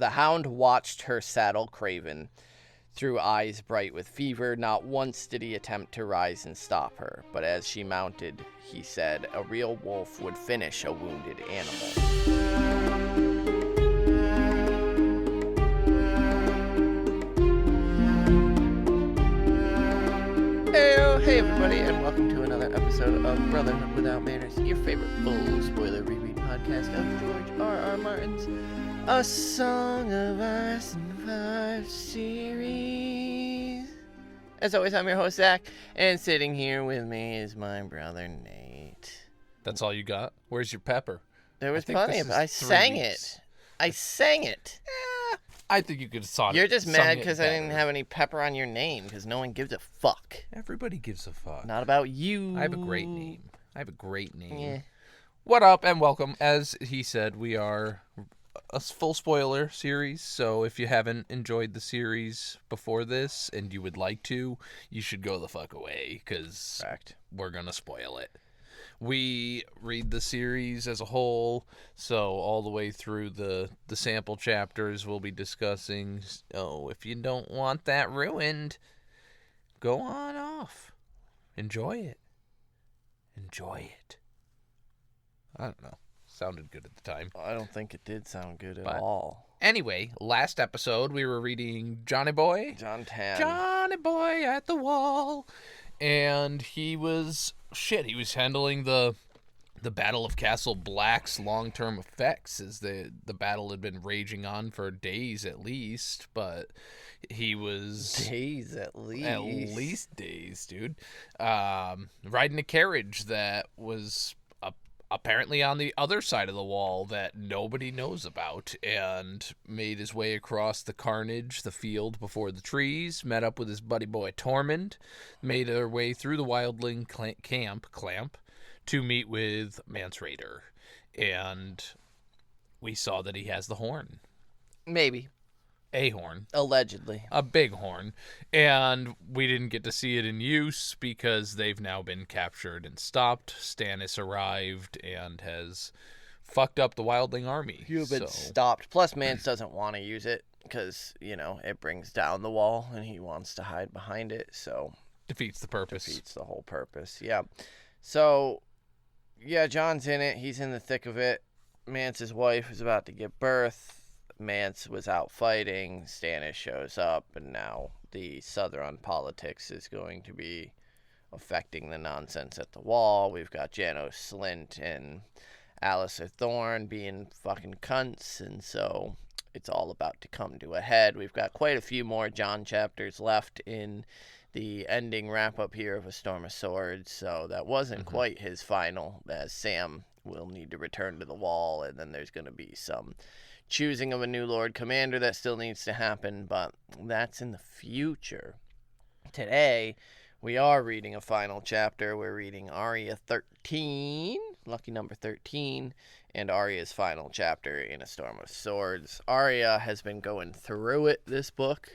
The Hound watched her saddle Craven through eyes bright with fever. Not once did he attempt to rise and stop her, but as she mounted, he said, a real wolf would finish a wounded animal. Hey everybody, and welcome to another episode of Brotherhood Without Manners, your favorite full spoiler reread podcast of George R.R. Martin's A Song of Ice and Fire series. As always, I'm your host, Zach, and sitting here with me is my brother, Nate. That's all you got? Where's your pepper? There was plenty of it. I sang it. I think you could have sung it. You're just mad because I didn't have any pepper on your name, because no one gives a fuck. Everybody gives a fuck. Not about you. I have a great name. Yeah. What up, and welcome. As he said, we are a full spoiler series, so if you haven't enjoyed the series before this and you would like to, you should go the fuck away, because we're going to spoil it. We read the series as a whole, so all the way through the sample chapters we'll be discussing. So if you don't want that ruined, go on off. Enjoy it. I don't know. Sounded good at the time. I don't think it did sound good at all. Anyway, last episode we were reading Johnny Boy at the Wall. And he was handling the Battle of Castle Black's long-term effects, as the battle had been raging on for days at least, but he was... Days at least. At least days, dude. Riding a carriage that was apparently on the other side of the wall that nobody knows about, and made his way across the carnage, the field before the trees, met up with his buddy boy Tormund, made their way through the wildling camp to meet with Mance Rayder, and we saw that he has the horn. Maybe. A horn. Allegedly. A big horn. And we didn't get to see it in use because they've now been captured and stopped. Stannis arrived and has fucked up the wildling army. You've been stopped. Plus, Mance doesn't want to use it because, it brings down the wall and he wants to hide behind it. So defeats the purpose. Defeats the whole purpose, yeah. So, yeah, Jon's in it. He's in the thick of it. Mance's wife is about to give birth. Mance was out fighting, Stannis shows up, and now the Southern politics is going to be affecting the nonsense at the wall. We've got Janos Slynt and Alliser Thorne being fucking cunts, and so it's all about to come to a head. We've got quite a few more Jon chapters left in the ending wrap-up here of A Storm of Swords, so that wasn't quite his final, as Sam will need to return to the wall, and then there's going to be some choosing of a new Lord Commander that still needs to happen, but that's in the future. Today, we are reading a final chapter. We're reading Arya 13, lucky number 13, and Arya's final chapter in A Storm of Swords. Arya has been going through it this book.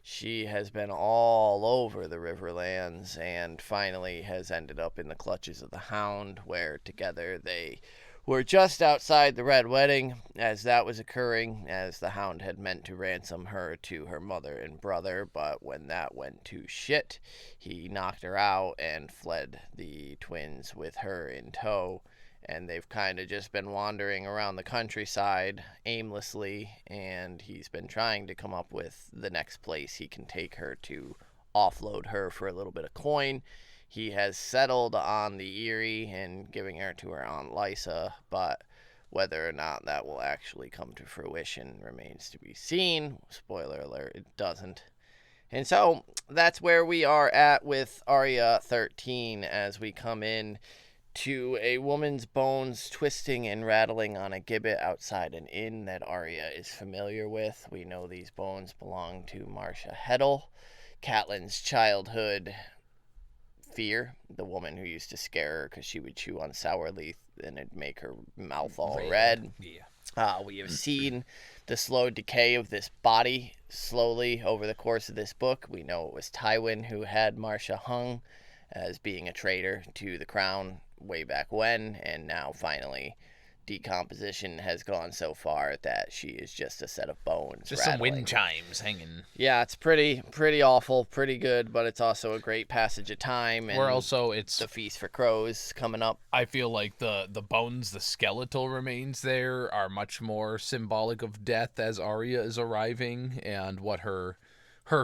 She has been all over the Riverlands and finally has ended up in the clutches of the Hound, where together they were just outside the Red Wedding as that was occurring, as the Hound had meant to ransom her to her mother and brother, but when that went to shit, he knocked her out and fled the twins with her in tow, and they've kind of just been wandering around the countryside aimlessly, and he's been trying to come up with the next place he can take her to offload her for a little bit of coin. He has settled on the Eyrie and giving her to her Aunt Lysa, but whether or not that will actually come to fruition remains to be seen. Spoiler alert, it doesn't. And so that's where we are at with Arya 13 as we come in to a woman's bones twisting and rattling on a gibbet outside an inn that Arya is familiar with. We know these bones belong to Marcia Heddle, Catelyn's childhood fear, the woman who used to scare her because she would chew on sour leaf and it'd make her mouth all red. Yeah. We have seen the slow decay of this body slowly over the course of this book. We know it was Tywin who had Marcia hung as being a traitor to the crown way back when, and now finally decomposition has gone so far that she is just a set of bones. Just rattling. some wind chimes hanging. Yeah, it's pretty awful, pretty good, but it's also a great passage of time. And it's the Feast for Crows coming up. I feel like the bones, the skeletal remains there are much more symbolic of death as Arya is arriving and what her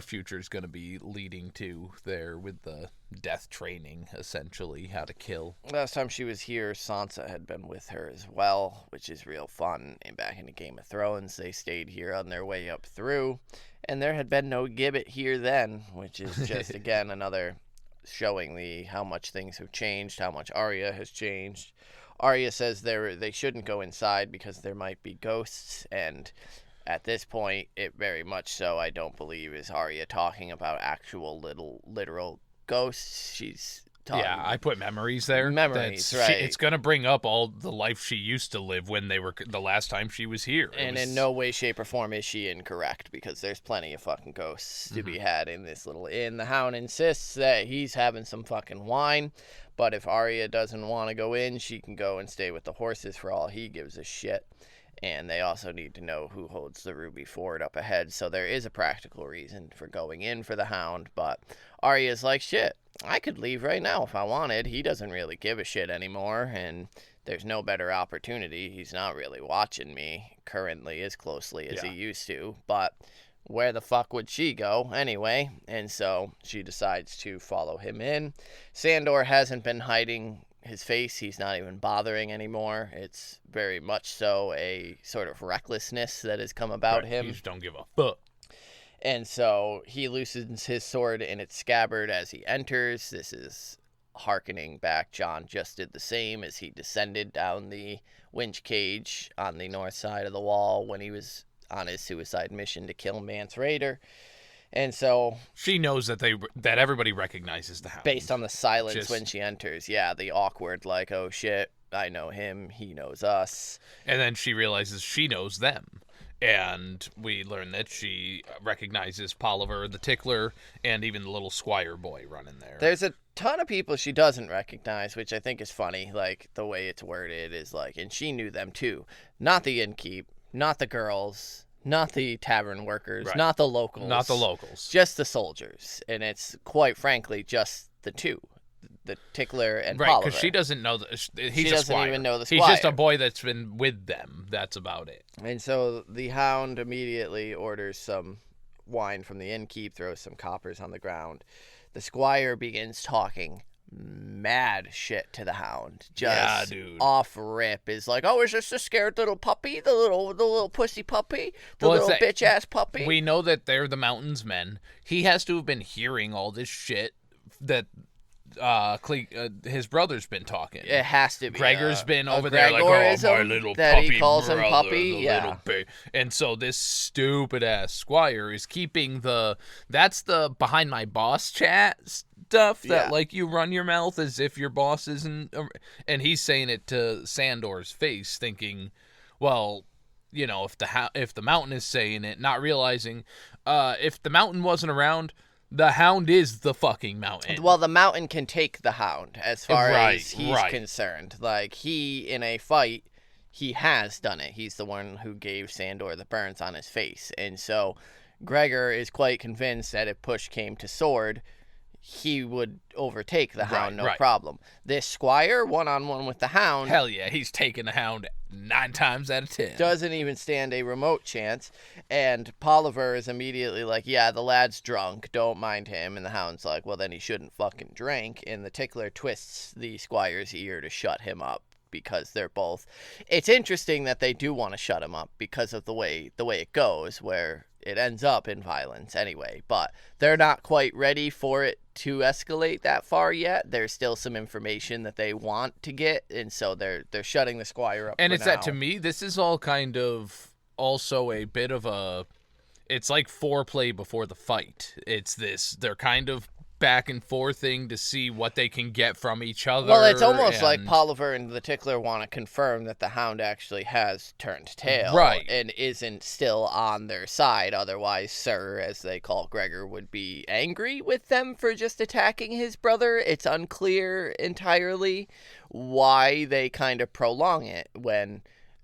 future is going to be leading to there with the death training, essentially, how to kill. Last time she was here, Sansa had been with her as well, which is real fun. And back in the Game of Thrones, they stayed here on their way up through, and there had been no gibbet here then, which is just, again, another showing how much things have changed, how much Arya has changed. Arya says they shouldn't go inside because there might be ghosts, and at this point, it very much so, I don't believe, is Arya talking about actual literal ghosts. She's talking... Yeah, I put memories there. Memories, right. It's going to bring up all the life she used to live when they were the last time she was here. And in no way, shape, or form is she incorrect, because there's plenty of fucking ghosts to be had in this little inn. The Hound insists that he's having some fucking wine, but if Arya doesn't want to go in, she can go and stay with the horses for all he gives a shit. And they also need to know who holds the Ruby Ford up ahead. So there is a practical reason for going in for the Hound. But Arya's like, shit, I could leave right now if I wanted. He doesn't really give a shit anymore. And there's no better opportunity. He's not really watching me currently as closely as he used to. But where the fuck would she go anyway? And so she decides to follow him in. Sandor hasn't been hiding his face. He's not even bothering anymore. It's very much so a sort of recklessness that has come about him. You just don't give a fuck. And so he loosens his sword in its scabbard as he enters. This is hearkening back. Jon just did the same as he descended down the winch cage on the north side of the wall when he was on his suicide mission to kill Mance Rayder. And so she knows that everybody recognizes the Hound based on the silence when she enters. Yeah, the awkward, like, oh shit, I know him, he knows us. And then she realizes she knows them. And we learn that she recognizes Polliver, the Tickler, and even the little squire boy running there. There's a ton of people she doesn't recognize, which I think is funny. Like, the way it's worded is like, and she knew them too. Not the innkeep, not the girls, not the tavern workers, right. Not the locals. Not the locals. Just the soldiers. And it's, quite frankly, just the two. The Tickler and right, Polliver. Because she doesn't know She doesn't even know the squire. He's just a boy that's been with them. That's about it. And so the Hound immediately orders some wine from the innkeep, throws some coppers on the ground. The squire begins talking mad shit to the Hound. Just off rip is like, oh, is this the scared little puppy? The little pussy puppy? The little bitch ass puppy? We know that they're the Mountain's men. He has to have been hearing all this shit that his brother's been talking. It has to be. Gregor's been over there like, oh, my little that puppy he calls brother, him puppy. Little baby. And so this stupid ass squire is keeping that's the behind my boss chat stuff that like you run your mouth as if your boss isn't, and he's saying it to Sandor's face, thinking, well, you know, if the Mountain is saying it, not realizing if the Mountain wasn't around, the Hound is the fucking Mountain. Well, the Mountain can take the Hound as far as he's concerned. Like, he, in a fight, he has done it. He's the one who gave Sandor the burns on his face. And so Gregor is quite convinced that if push came to sword, he would overtake the Hound, no problem. This squire, one-on-one with the Hound... Hell yeah, he's taking the Hound 9 times out of 10. Doesn't even stand a remote chance. And Polliver is immediately like, yeah, the lad's drunk, don't mind him. And the Hound's like, well, then he shouldn't fucking drink. And the Tickler twists the squire's ear to shut him up because they're both... It's interesting that they do want to shut him up because of the way it goes, where it ends up in violence anyway. But they're not quite ready for it to escalate that far yet. There's still some information that they want to get, and so they're shutting the squire up. And it's now. that, to me, this is all kind of also a bit of a... It's like foreplay before the fight. It's this, they're kind of back and forthing to see what they can get from each other. Well, it's almost like Polliver and the Tickler want to confirm that the Hound actually has turned tail. Right. And isn't still on their side. Otherwise, Sir, as they call Gregor, would be angry with them for just attacking his brother. It's unclear entirely why they kind of prolong it when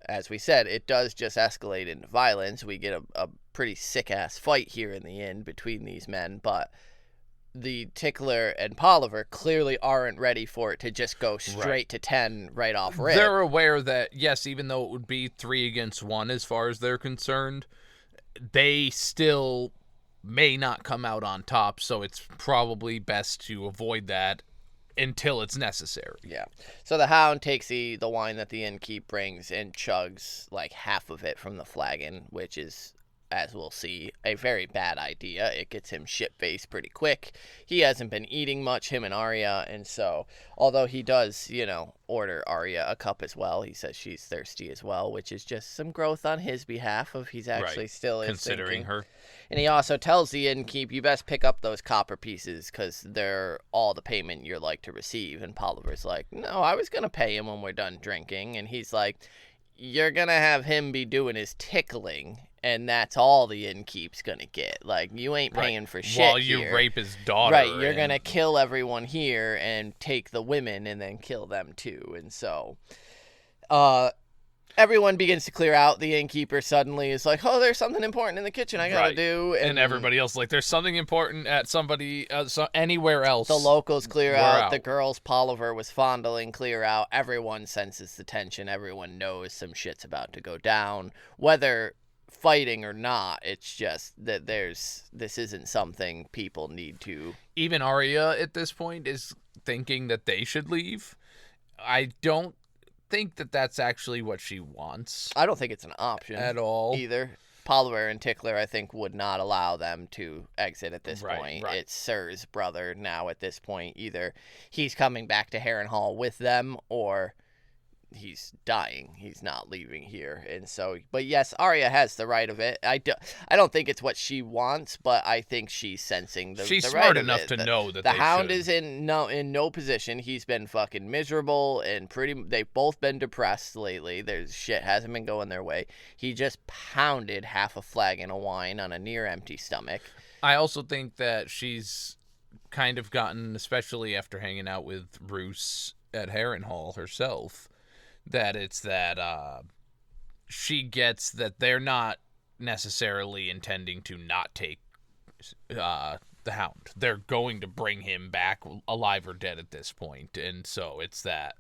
as we said, it does just escalate into violence. We get a pretty sick-ass fight here in the end between these men, but the Tickler and Polliver clearly aren't ready for it to just go straight to 10 right off rip. They're aware that, yes, even though it would be 3 against 1 as far as they're concerned, they still may not come out on top, so it's probably best to avoid that until it's necessary. Yeah. So the Hound takes the wine that the innkeep brings and chugs like half of it from the flagon, which is, as we'll see, a very bad idea. It gets him shit-faced pretty quick. He hasn't been eating much, him and Arya, and so, although he does, order Arya a cup as well, he says she's thirsty as well, which is just some growth on his behalf of he's actually still considering her. And he also tells the innkeep, you best pick up those copper pieces because they're all the payment you're like to receive. And Polliver's like, no, I was going to pay him when we're done drinking. And he's like, you're going to have him be doing his tickling, and that's all the innkeep's going to get. Like, you ain't paying for shit while you here. rape his daughter. Right, you're going to kill everyone here and take the women and then kill them too. And so, everyone begins to clear out. The innkeeper suddenly is like, oh, there's something important in the kitchen I gotta do. And everybody else like, there's something important at somebody, anywhere else. The locals clear out. The girls Polliver was fondling clear out. Everyone senses the tension. Everyone knows some shit's about to go down. Whether fighting or not, it's just that this isn't something people need to. Even Arya at this point is thinking that they should leave. I don't think that that's actually what she wants. I don't think it's an option at all either. Polliver and Tickler, I think, would not allow them to exit at this point. Right. It's Sir's brother now at this point. Either he's coming back to Harrenhal with them, or he's dying. He's not leaving here. And so, but yes, Arya has the right of it. I don't think it's what she wants, but I think she's sensing she's the smart right enough of to it. know that the they Hound should. is in no position. He's been fucking miserable and they've both been depressed lately. There's shit hasn't been going their way. He just pounded half a flagon of wine on a near empty stomach. I also think that she's kind of gotten, especially after hanging out with Roose at Harrenhal herself, that it's that she gets that they're not necessarily intending to not take the Hound. They're going to bring him back alive or dead at this point. And so it's that,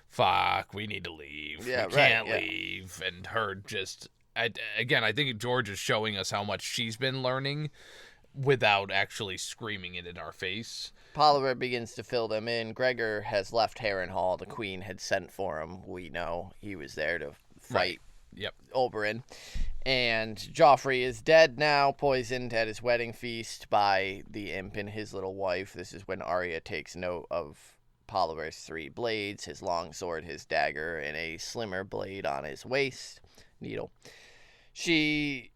fuck, we need to leave. Yeah, we can't leave. And her just, again, I think George is showing us how much she's been learning without actually screaming it in our face. Polliver begins to fill them in. Gregor has left Harrenhal. The Queen had sent for him. We know he was there to fight Oberyn. And Joffrey is dead now, poisoned at his wedding feast by the imp and his little wife. This is when Arya takes note of Polliver's 3 blades, his longsword, his dagger, and a slimmer blade on his waist. Needle. She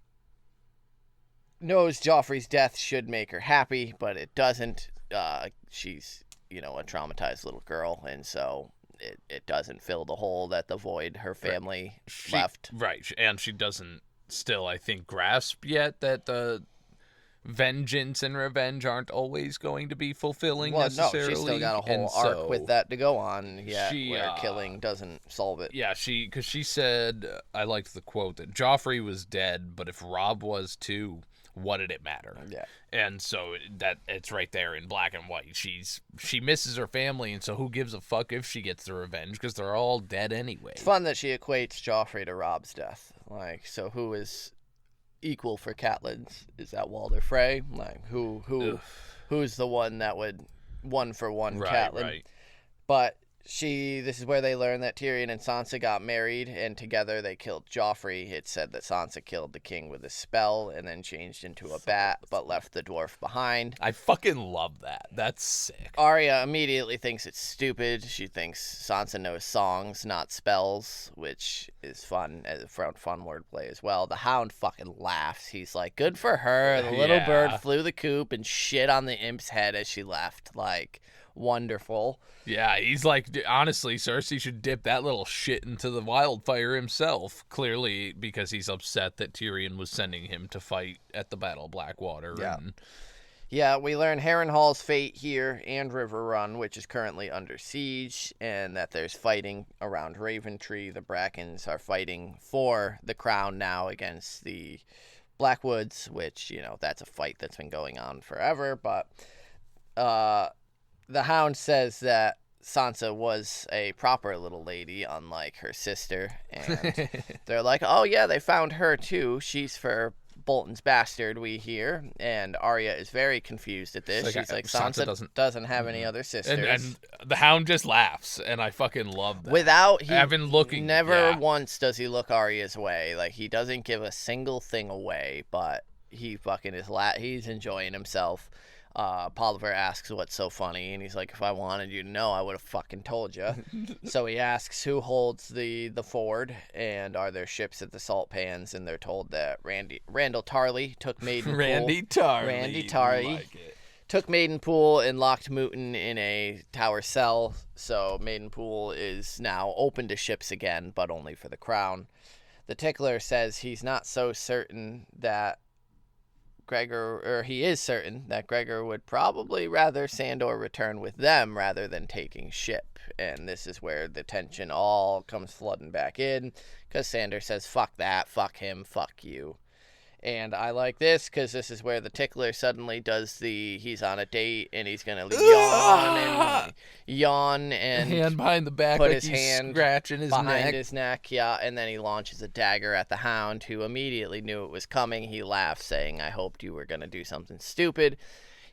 knows Joffrey's death should make her happy, but it doesn't. She's, a traumatized little girl, and so it doesn't fill the hole that the void her family left. Right, and she doesn't still, I think, grasp yet that the vengeance and revenge aren't always going to be fulfilling necessarily. No, she's still got a whole arc with that to go on, where killing doesn't solve it. Yeah, because she said, I liked the quote, that Joffrey was dead, but if Robb was too, what did it matter? Yeah. And so that it's right there in black and white. She misses her family, and so who gives a fuck if she gets the revenge, because they're all dead anyway. It's fun that she equates Joffrey to Robb's death. Like, so who is equal for Catelyn's? Is that Walder Frey? Like, who's the one that would one for one Catelyn? Right. But this is where they learn that Tyrion and Sansa got married, and together they killed Joffrey. It said that Sansa killed the king with a spell and then changed into a bat, but left the dwarf behind. I fucking love that. That's sick. Arya immediately thinks it's stupid. She thinks Sansa knows songs, not spells, which is fun, fun wordplay as well. The Hound fucking laughs. He's like, good for her. The little bird flew the coop and shit on the imp's head as she left. Like, wonderful. Yeah, he's like, honestly, Cersei should dip that little shit into the wildfire himself. Clearly, because he's upset that Tyrion was sending him to fight at the Battle of Blackwater. Yeah. Yeah, we learn Harrenhal's fate here and River Run, which is currently under siege, and that there's fighting around Raventree. The Brackens are fighting for the crown now against the Blackwoods, which, that's a fight that's been going on forever. But the Hound says that Sansa was a proper little lady, unlike her sister. And they're like, oh, yeah, they found her, too. She's for Bolton's bastard, we hear, and Arya is very confused at this. She's like, Sansa doesn't have any other sisters. And the Hound just laughs, and I fucking love that. I've been looking. Never once does he look Arya's way. Like, he doesn't give a single thing away, but he fucking is he's enjoying himself. Polliver asks what's so funny, and he's like, if I wanted you to know, I would have fucking told you. So he asks who holds the ford, and are there ships at the salt pans, and they're told that Randall Tarley took Maidenpool. Randy Tarley took Maidenpool and locked Mooten in a tower cell, so Maidenpool is now open to ships again, but only for the crown. The Tickler says he's not so certain that he is certain that Gregor would probably rather Sandor return with them rather than taking ship. And this is where the tension all comes flooding back in, because Sandor says, fuck that, fuck him, fuck you. And I like this because this is where the Tickler suddenly does he's on a date and he's going to yawn and hand behind the back, put like his hand scratching behind his neck. Yeah, and then he launches a dagger at the Hound, who immediately knew it was coming. He laughs, saying, I hoped you were going to do something stupid.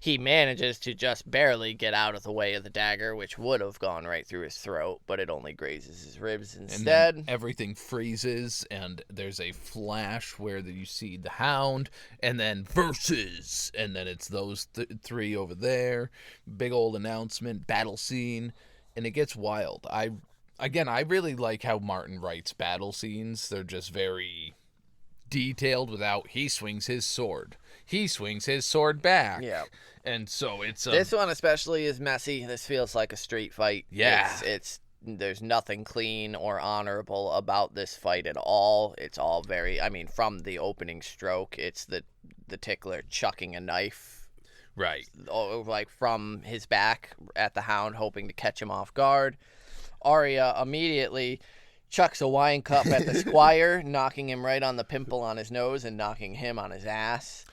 He manages to just barely get out of the way of the dagger, which would have gone right through his throat, but it only grazes his ribs instead. And then everything freezes, and there's a flash where you see the Hound, and then versus, and then it's those three over there. Big old announcement, battle scene, and it gets wild. I really like how Martin writes battle scenes. They're just very detailed without he swings his sword back. Yeah. And so it's this one especially is messy. This feels like a street fight. Yeah. It's there's nothing clean or honorable about this fight at all. It's all very, from the opening stroke, it's the Tickler chucking a knife, right, like from his back at the Hound, hoping to catch him off guard. Arya immediately chucks a wine cup at the squire, knocking him right on the pimple on his nose and knocking him on his ass.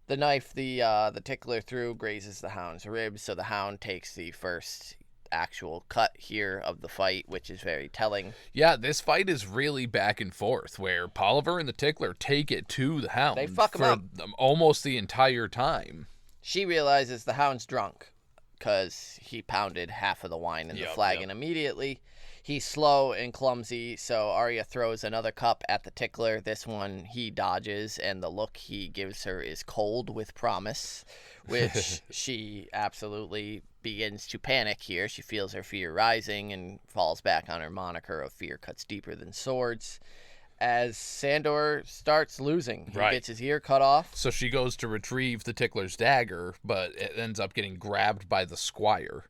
The knife the Tickler threw grazes the Hound's ribs, so the Hound takes the first actual cut here of the fight, which is very telling. Yeah, this fight is really back and forth, where Polliver and the Tickler take it to the Hound. They fuck him up almost the entire time. She realizes the Hound's drunk because he pounded half of the wine in the flagon immediately. He's slow and clumsy, so Arya throws another cup at the Tickler. This one he dodges, and the look he gives her is cold with promise, which she absolutely begins to panic here. She feels her fear rising and falls back on her moniker of fear cuts deeper than swords. As Sandor starts losing, he gets his ear cut off. So she goes to retrieve the Tickler's dagger, but it ends up getting grabbed by the squire,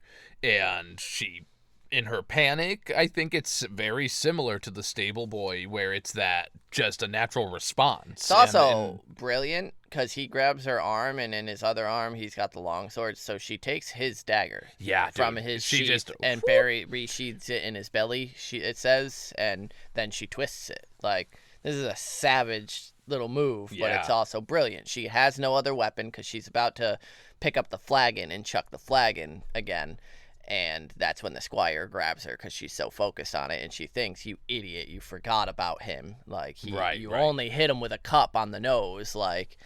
and she, in her panic, I think it's very similar to the stable boy, where it's that just a natural response. It's also brilliant because he grabs her arm, and in his other arm he's got the longsword. So she takes his dagger, from his sheath and resheathes it in his belly. It says, and then she twists it. Like, this is a savage little move, but it's also brilliant. She has no other weapon because she's about to pick up the flagon and chuck the flagon again. And that's when the squire grabs her because she's so focused on it, and she thinks, you idiot, you forgot about him. Like, you only hit him with a cup on the nose, like,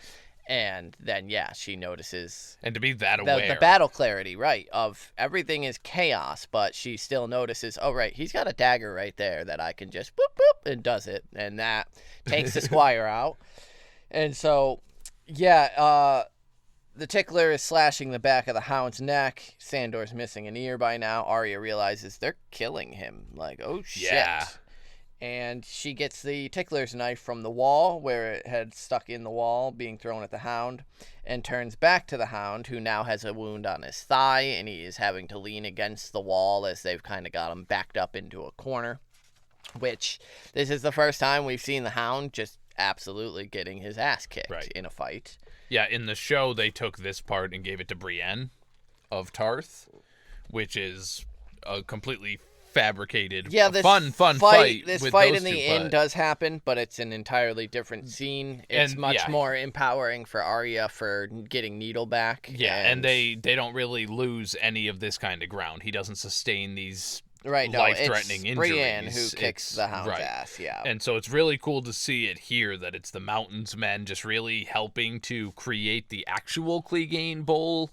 and then, she notices. And to be that aware. The battle clarity, of everything is chaos, but she still notices, he's got a dagger right there that I can just boop, boop, and does it. And that takes the squire out. And so, the Tickler is slashing the back of the Hound's neck. Sandor's missing an ear by now. Arya realizes they're killing him. Like, oh, shit. Yeah. And she gets the Tickler's knife from the wall, where it had stuck in the wall, being thrown at the Hound, and turns back to the Hound, who now has a wound on his thigh, and he is having to lean against the wall as they've kind of got him backed up into a corner. Which, this is the first time we've seen the Hound just absolutely getting his ass kicked in a fight. Yeah, in the show, they took this part and gave it to Brienne of Tarth, which is a completely fabricated, fun fight. This with fight those in the two, inn does happen, but it's an entirely different scene. It's much more empowering for Arya for getting Needle back. Yeah, and they don't really lose any of this kind of ground. He doesn't sustain these life-threatening injuries. Brienne who kicks the Hound's ass, yeah. And so it's really cool to see it here, that it's the Mountain's men just really helping to create the actual Clegane Bowl,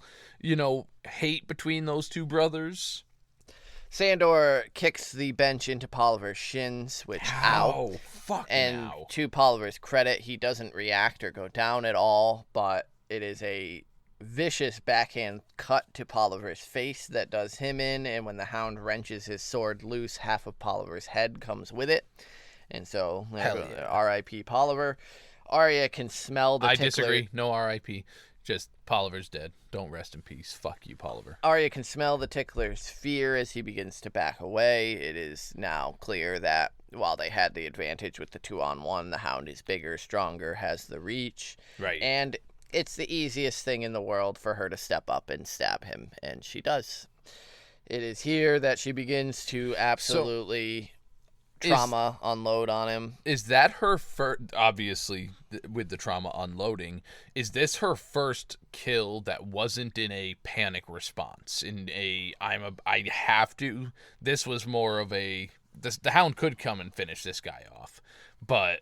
hate between those two brothers. Sandor kicks the bench into Polliver's shins, which, to Polliver's credit, he doesn't react or go down at all, but it is a vicious backhand cut to Polliver's face that does him in, and when the Hound wrenches his sword loose, half of Polliver's head comes with it. And so, R.I.P. Polliver. Arya can smell the Tickler. I disagree. No R.I.P. Just Polliver's dead. Don't rest in peace. Fuck you, Polliver. Arya can smell the Tickler's fear as he begins to back away. It is now clear that while they had the advantage with the 2-on-1, the Hound is bigger, stronger, has the reach. Right. And it's the easiest thing in the world for her to step up and stab him, and she does. It is here that she begins to absolutely trauma unload on him. Is that her first, obviously, with the trauma unloading, is this her first kill that wasn't in a panic response? I have to? This was more of the Hound could come and finish this guy off, but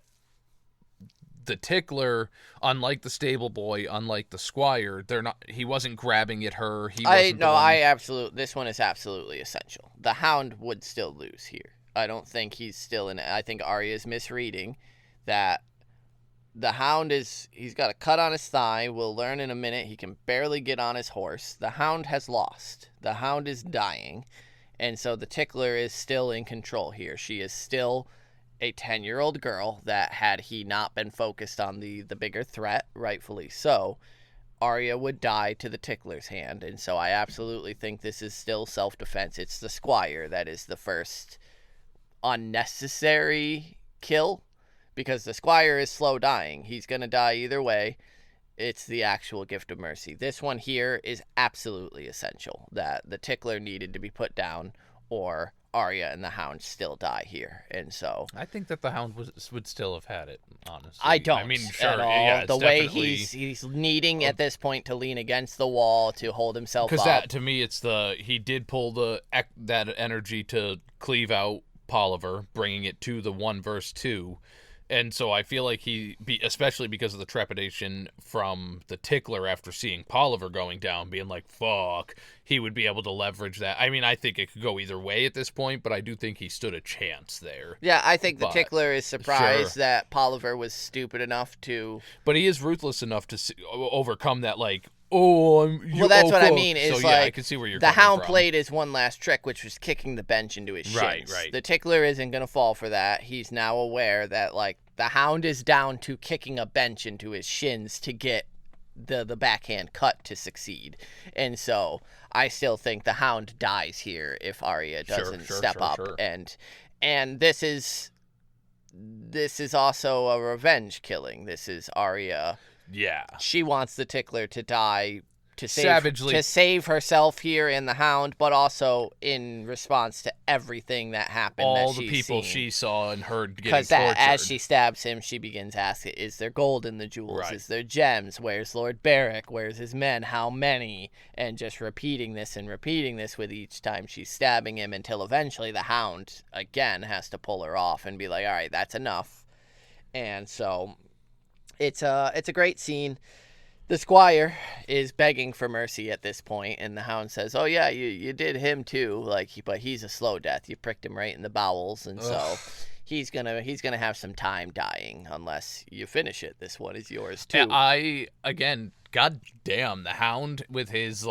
the Tickler, unlike the stable boy, unlike the Squire, he wasn't grabbing at her. This one is absolutely essential. The Hound would still lose here. I don't think he's still in it. I think Arya's misreading that the Hound he's got a cut on his thigh. We'll learn in a minute. He can barely get on his horse. The Hound has lost. The Hound is dying. And so the Tickler is still in control here. She is still a 10-year-old girl that, had he not been focused on the bigger threat, rightfully so, Arya would die to the Tickler's hand. And so I absolutely think this is still self-defense. It's the Squire that is the first unnecessary kill, because the Squire is slow dying. He's going to die either way. It's the actual gift of mercy. This one here is absolutely essential, that the Tickler needed to be put down, or Arya and the Hound still die here. And so I think that the Hound would still have had it, honestly. I don't. I mean, sure, at all. Yeah, the way he's needing at this point to lean against the wall to hold himself up. Because that, to me, it's he did pull that energy to cleave out Polliver, bringing it to the 1 versus 2. And so I feel like especially because of the trepidation from the Tickler after seeing Polliver going down, being like, fuck, he would be able to leverage that. I mean, I think it could go either way at this point, but I do think he stood a chance there. Yeah, I think the Tickler is surprised that Polliver was stupid enough to... But he is ruthless enough to overcome that, like, that's what I mean. Is so, I can see where you're the coming Hound from. played his one last trick, which was kicking the bench into his shins. Right. The Tickler isn't going to fall for that. He's now aware that the Hound is down to kicking a bench into his shins to get the backhand cut to succeed. And so I still think the Hound dies here if Arya doesn't step up. Sure. And this is also a revenge killing. This is Arya. Yeah. She wants the Tickler to die savagely to save herself here in the Hound, but also in response to everything that happened. All the people she saw and heard getting tortured. Because as she stabs him, she begins asking, is there gold in the jewels? Right. Is there gems? Where's Lord Beric? Where's his men? How many? And just repeating this with each time she's stabbing him, until eventually the Hound, again, has to pull her off and be like, all right, that's enough. And so it's a great scene. The Squire is begging for mercy at this point, and the Hound says, oh yeah, you did him too, but he's a slow death. You pricked him right in the bowels, and so he's gonna have some time dying unless you finish it. This one is yours too. Again, god damn, the Hound with his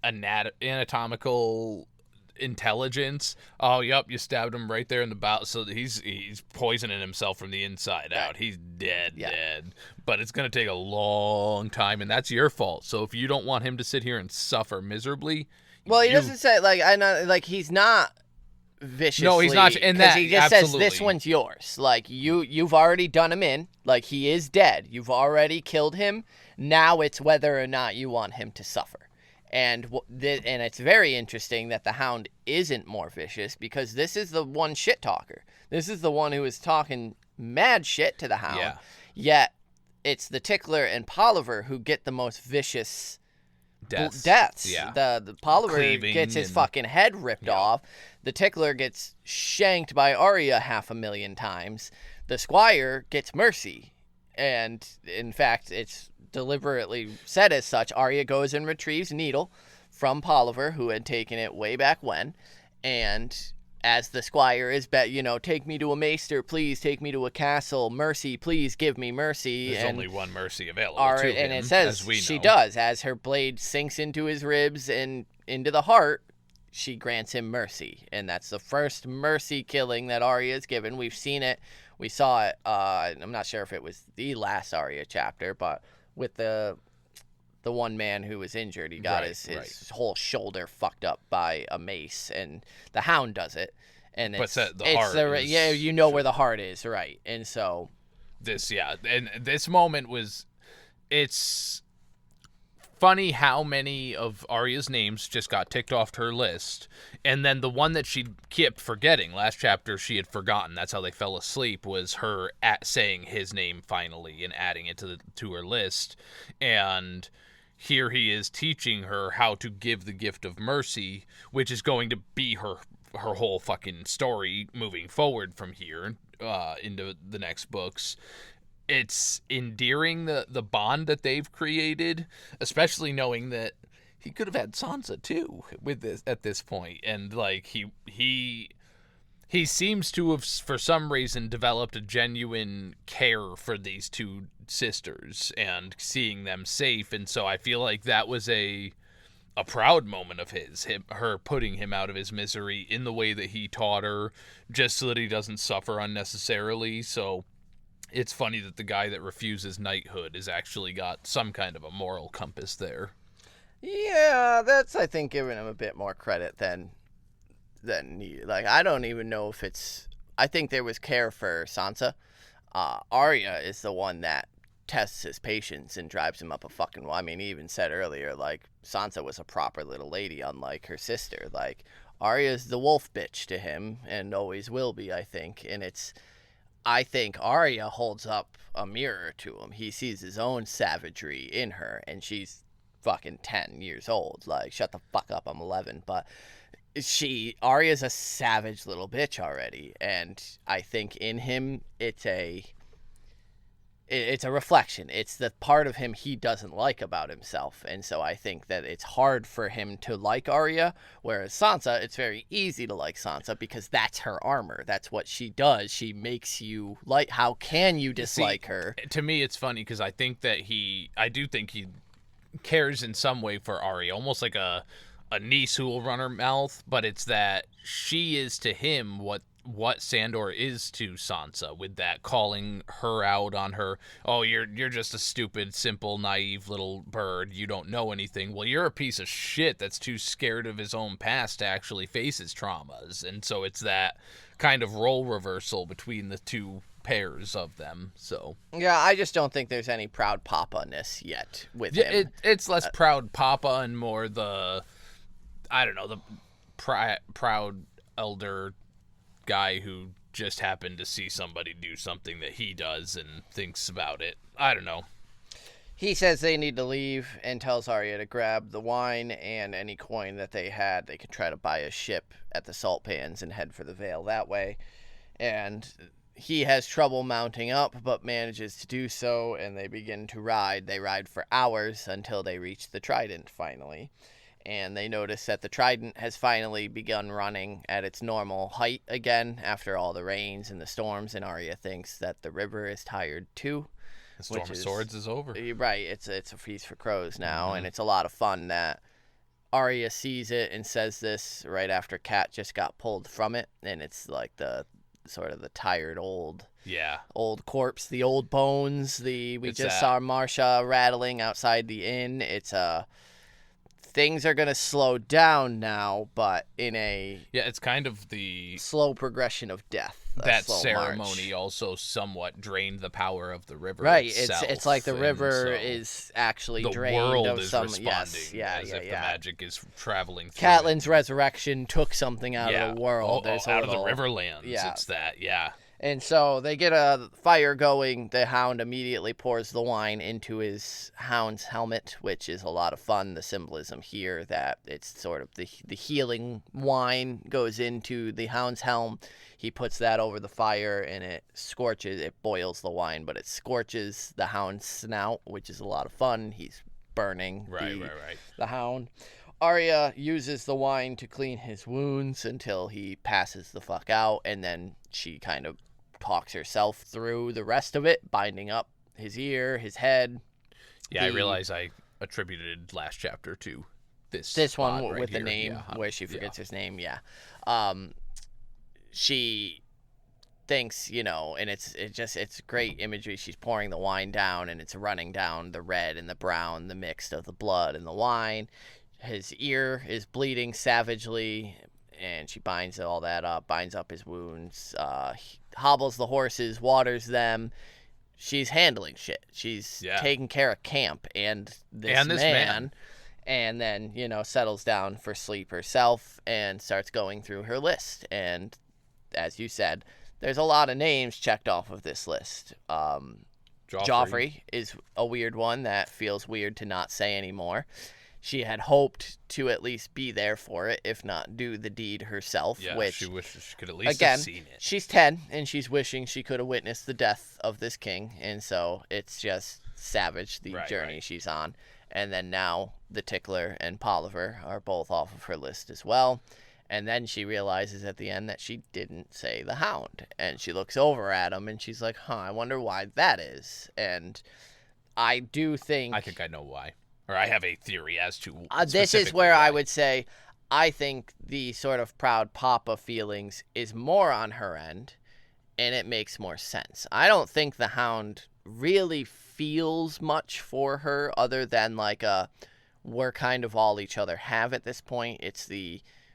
anatomical intelligence. Oh, yep, you stabbed him right there in the bowel. So he's poisoning himself from the inside out. He's dead. But it's going to take a long time, and that's your fault. So if you don't want him to sit here and suffer miserably... Well, he doesn't say, he's not viciously. No, he's not. And that he just absolutely. says, this one's yours. Like, you've already done him in. Like, he is dead. You've already killed him. Now it's whether or not you want him to suffer. And it's very interesting that the Hound isn't more vicious, because this is the one shit talker. This is the one who is talking mad shit to the Hound. Yeah. Yet it's the Tickler and Polliver who get the most vicious deaths. Yeah. The Polliver Cleaving gets his fucking head ripped off. The Tickler gets shanked by Arya 500,000 times. The Squire gets mercy. And in fact, it's deliberately said as such. Arya goes and retrieves Needle from Polliver, who had taken it way back when. And as the Squire is, take me to a maester, please, take me to a castle, mercy, please give me mercy. There's only one mercy available to him, and it says she does. As her blade sinks into his ribs and into the heart, she grants him mercy. And that's the first mercy killing that Arya is given. We've seen it. We saw it. I'm not sure if it was the last Arya chapter, but with the one man who was injured, he got his whole shoulder fucked up by a mace, and the Hound does it. And it's the heart where the heart is, right? And so and this moment it's funny how many of Arya's names just got ticked off her list, and then the one that she kept forgetting. Last chapter she had forgotten. That's how they fell asleep, was her saying his name finally and adding it to her list. And here he is teaching her how to give the gift of mercy, which is going to be her whole fucking story moving forward from here into the next books. It's endearing, the bond that they've created, especially knowing that he could have had Sansa too with this at this point. And like he seems to have, for some reason, developed a genuine care for these two sisters and seeing them safe. And so I feel like that was a proud moment of her putting him out of his misery in the way that he taught her, just so that he doesn't suffer unnecessarily. So it's funny that the guy that refuses knighthood has actually got some kind of a moral compass there. Yeah, that's, I think, giving him a bit more credit than needed. Like, I don't even know if it's... I think there was care for Sansa. Arya is the one that tests his patience and drives him up a fucking wall. I mean, he even said earlier, like, Sansa was a proper little lady, unlike her sister. Like, Arya's the wolf bitch to him, and always will be, I think. And I think Arya holds up a mirror to him. He sees his own savagery in her, and she's fucking 10 years old. Like, shut the fuck up, I'm 11. But Arya's a savage little bitch already, and I think in him it's a reflection. It's the part of him he doesn't like about himself, and so I think that it's hard for him to like Arya, whereas Sansa, it's very easy to like Sansa because that's her armor. That's what she does. She makes you like. How can you dislike her? To me, it's funny because I do think he cares in some way for Arya, almost like a niece who will run her mouth, but it's that she is to him what Sandor is to Sansa, with that calling her out on her, oh, you're just a stupid, simple, naive little bird, you don't know anything. Well, you're a piece of shit that's too scared of his own past to actually face his traumas. And so it's that kind of role reversal between the two pairs of them. So yeah, I just don't think there's any proud papa-ness yet with him. It's less proud papa and more the, I don't know, the proud elder guy who just happened to see somebody do something that he does and thinks about it. I don't know. He says they need to leave and tells Arya to grab the wine and any coin that they had. They could try to buy a ship at the salt pans and head for the Vale that way. And he has trouble mounting up, but manages to do so, and they begin to ride. They ride for hours until they reach the Trident finally. And they notice that the Trident has finally begun running at its normal height again after all the rains and the storms, and Arya thinks that the river is tired too. The Storm of Swords is over. Right, it's a feast for crows now, and it's a lot of fun that Arya sees it and says this right after Cat just got pulled from it, and it's like the sort of the tired old corpse, the old bones. We just saw Marsha rattling outside the inn. It's a things are going to slow down now, but in a it's kind of the slow progression of death. That slow ceremony march. also somewhat drained the power of the river Right, itself. it's like the river so is actually the drained world of is some responding yes, as if the magic is traveling through Catelyn's it. resurrection took something out of the world. Out of the Riverlands. Yeah. It's that, And so they get a fire going. The Hound immediately pours the wine into his Hound's helmet, which is a lot of fun. The symbolism here that it's sort of the healing wine goes into the Hound's helm. He puts that over the fire, and it boils the wine, but it scorches the Hound's snout, which is a lot of fun. He's burning the Hound. Arya uses the wine to clean his wounds until he passes the fuck out, and then she kind of talks herself through the rest of it, binding up his ear, his head. Yeah, I realize I attributed last chapter to this one right with here. the name where she forgets his name. Yeah, she thinks, and it's great imagery. She's pouring the wine down, and it's running down the red and the brown, the mix of the blood and the wine. His ear is bleeding savagely, and she binds all that up, binds up his wounds, hobbles the horses, waters them. She's handling shit. She's taking care of camp and this man. And then, settles down for sleep herself and starts going through her list. And as you said, there's a lot of names checked off of this list. Joffrey is a weird one that feels weird to not say anymore. She had hoped to at least be there for it, if not do the deed herself. Yeah, which, she wishes she could at least have seen it. She's 10, and she's wishing she could have witnessed the death of this king. And so it's just savage, the journey she's on. And then now the Tickler and Polliver are both off of her list as well. And then she realizes at the end that she didn't say the Hound. And she looks over at him, and she's like, I wonder why that is. And I do think... I think I know why. Or I have a theory as to this is where I would say I think the sort of proud papa feelings is more on her end, and it makes more sense. I don't think the Hound really feels much for her other than like we're kind of all each other have at this point. It's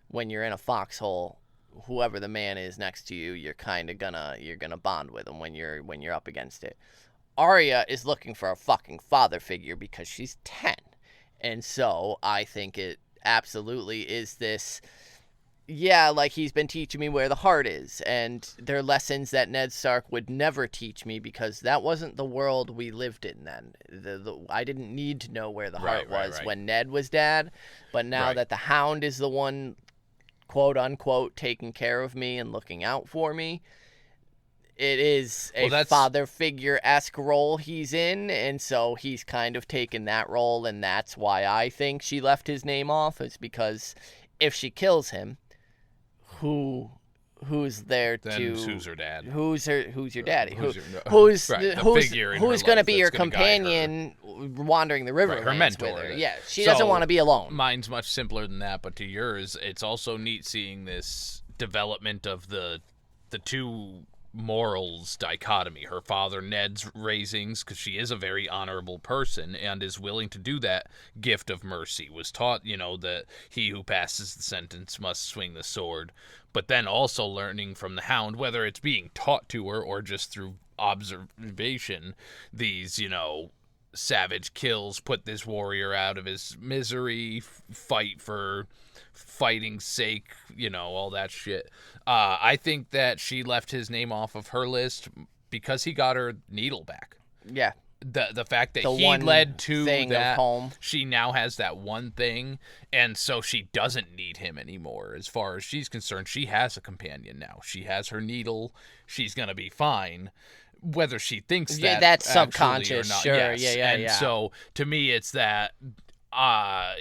when you're in a foxhole, whoever the man is next to you, you're kind of gonna bond with him when you're up against it. Arya is looking for a fucking father figure because she's 10. And so I think it absolutely is this, like he's been teaching me where the heart is. And they're lessons that Ned Stark would never teach me because that wasn't the world we lived in then. I didn't need to know where the heart was when Ned was dad. But now that the Hound is the one, quote unquote, taking care of me and looking out for me, it is a father figure-esque role he's in, and so he's kind of taken that role, and that's why I think she left his name off, is because if she kills him, who's there then who's her dad? Who's your daddy? Who's going to be your companion wandering the river? Her mentor. With her. Yeah, she doesn't want to be alone. Mine's much simpler than that, but to yours, it's also neat seeing this development of the two morals dichotomy. Her father Ned's raisings, because she is a very honorable person and is willing to do that gift of mercy, was taught that he who passes the sentence must swing the sword, but then also learning from the Hound, whether it's being taught to her or just through observation, these savage kills, put this warrior out of his misery, fight for fighting's sake, all that shit. I think that she left his name off of her list because he got her needle back. Yeah. The fact that he led to that, home. She now has that one thing, and so she doesn't need him anymore. As far as she's concerned, she has a companion now. She has her needle. She's gonna be fine. Whether she thinks that's subconscious, or not. Sure, yes. And so to me, it's that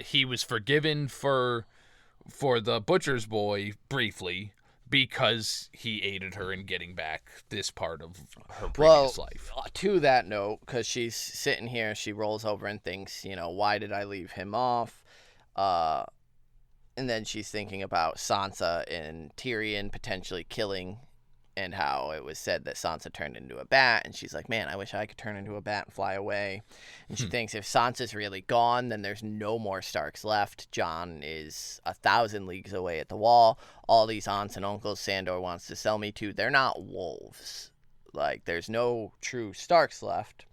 he was forgiven for the butcher's boy briefly because he aided her in getting back this part of her previous life. To that note, because she's sitting here, she rolls over and thinks, why did I leave him off? And then she's thinking about Sansa and Tyrion potentially killing and how it was said that Sansa turned into a bat, and she's like, man, I wish I could turn into a bat and fly away. And she thinks if Sansa's really gone, then there's no more Starks left. Jon is 1,000 leagues away at the Wall. All these aunts and uncles Sandor wants to sell me to, they're not wolves. Like, there's no true Starks left.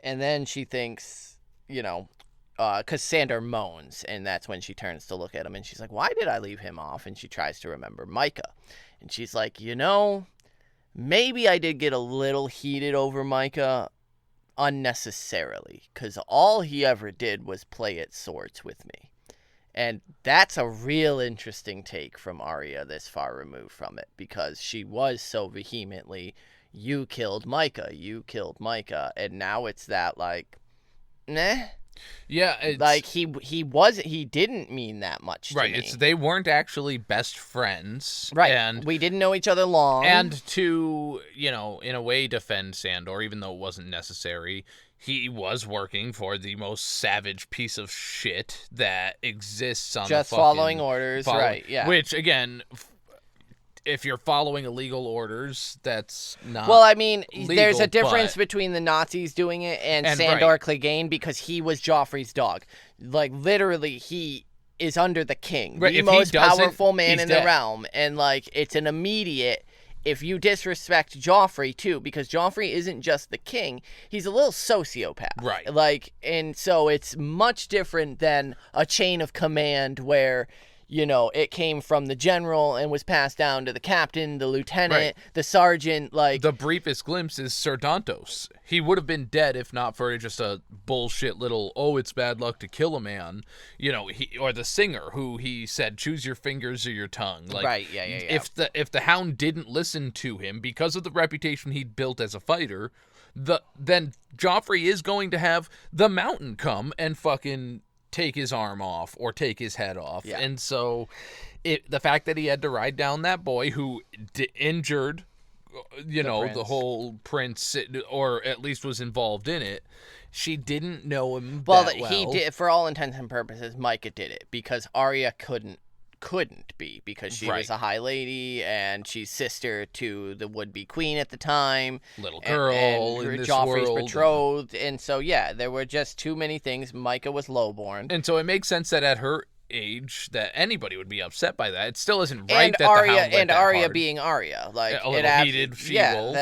And then she thinks, because Sandor moans, and that's when she turns to look at him, and she's like, why did I leave him off? And she tries to remember Micah. And she's like, maybe I did get a little heated over Micah unnecessarily, because all he ever did was play at swords with me. And that's a real interesting take from Arya this far removed from it, because she was so vehemently, you killed Micah, and now it's that, like, nah. Yeah, it's, like he didn't mean that much to me. They weren't actually best friends, right? And we didn't know each other long. And to in a way defend Sandor, even though it wasn't necessary, he was working for the most savage piece of shit that exists on just the following orders, right? Yeah. Which again, if you're following illegal orders, that's not well, I mean, legal, there's a difference between the Nazis doing it and Sandor Clegane, because he was Joffrey's dog. Like, literally, he is under the king, the most powerful man in the realm. And, like, it's an immediate, if you disrespect Joffrey, too, because Joffrey isn't just the king, he's a little sociopath. Right. Like, and so it's much different than a chain of command where, it came from the general and was passed down to the captain, the lieutenant, the sergeant. Like, the briefest glimpse is Ser Dantos. He would have been dead if not for just a bullshit little, it's bad luck to kill a man. Or the singer who he said, choose your fingers or your tongue. Like, right, yeah. If the Hound didn't listen to him because of the reputation he'd built as a fighter, then Joffrey is going to have the Mountain come and fucking take his arm off or take his head off. Yeah. And so the fact that he had to ride down that boy who injured the whole prince, or at least was involved in it, she didn't know him well. He did, for all intents and purposes. Micah did it because Arya couldn't be, because she was a high lady and she's sister to the would-be queen at the time, little girl and in this Joffrey's world, betrothed, and so there were just too many things. Micah was lowborn, and so it makes sense that at her age that anybody would be upset by that. It still isn't right and that Arya the Hound went and that Arya hard. being Arya, like a little heated she-wolf,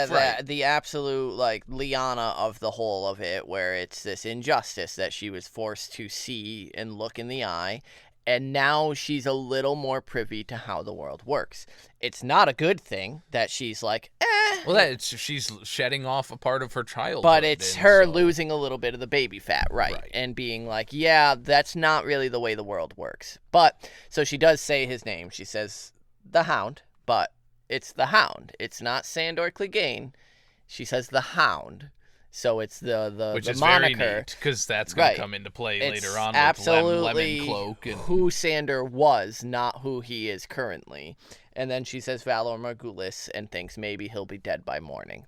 the absolute like Lyanna of the whole of it, where it's this injustice that she was forced to see and look in the eye. And now she's a little more privy to how the world works. It's not a good thing that she's like, Well, she's shedding off a part of her childhood. But it's her losing a little bit of the baby fat, right? And being like, that's not really the way the world works. But, so she does say his name. She says the Hound, but it's the Hound. It's not Sandor Clegane. She says the Hound. So it's the which is moniker, very neat, because that's going to come into play later on. Absolutely, with Lemon Cloak and who Sandor was, not who he is currently. And then she says Valar Morghulis and thinks maybe he'll be dead by morning.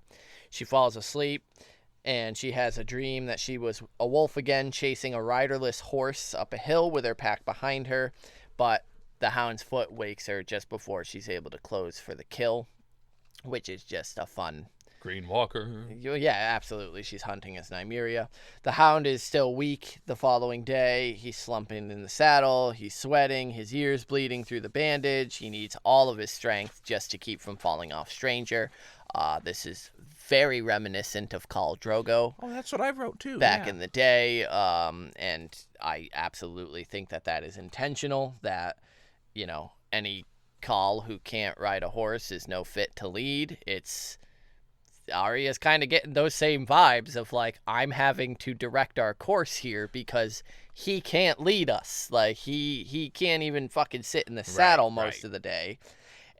She falls asleep, and she has a dream that she was a wolf again, chasing a riderless horse up a hill with her pack behind her. But the Hound's foot wakes her just before she's able to close for the kill, which is just a fun. Green Walker. Yeah, absolutely. She's hunting as Nymeria. The Hound is still weak the following day. He's slumping in the saddle. He's sweating. His ears bleeding through the bandage. He needs all of his strength just to keep from falling off Stranger. This is very reminiscent of Khal Drogo. Oh, that's what I wrote too. Back in the day. And I absolutely think that is intentional. That, any Khal who can't ride a horse is no fit to lead. Arya's kind of getting those same vibes of like, I'm having to direct our course here because he can't lead us. Like he can't even fucking sit in the saddle most of the day.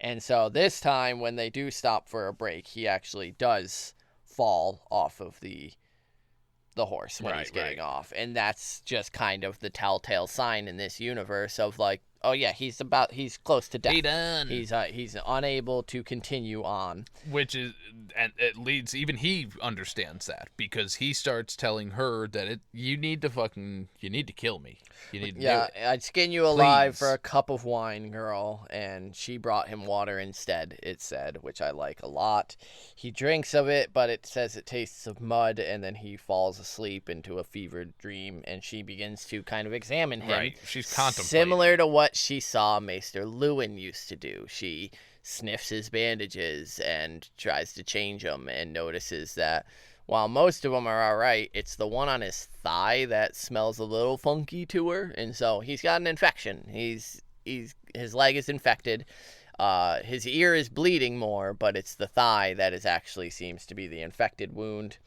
And so this time when they do stop for a break, he actually does fall off of the horse when he's getting off. And that's just kind of the telltale sign in this universe of like, Oh yeah, he's close to death. He done. He's unable to continue on. Which is, and it leads, even he understands that, because he starts telling her that you need to kill me. You need to do it. I'd skin you alive Please. for a cup of wine, girl. And she brought him water instead, it said, which I like a lot. He drinks of it, but it says it tastes of mud, and then he falls asleep into a fevered dream, and she begins to kind of examine him. Right, she's contemplating. Similar to what she saw Maester Lewin used to do. She sniffs his bandages and tries to change them, and notices that while most of them are all right, it's the one on his thigh that smells a little funky to her, and so he's got an infection. His leg is infected. His ear is bleeding more, but it's the thigh that actually seems to be the infected wound.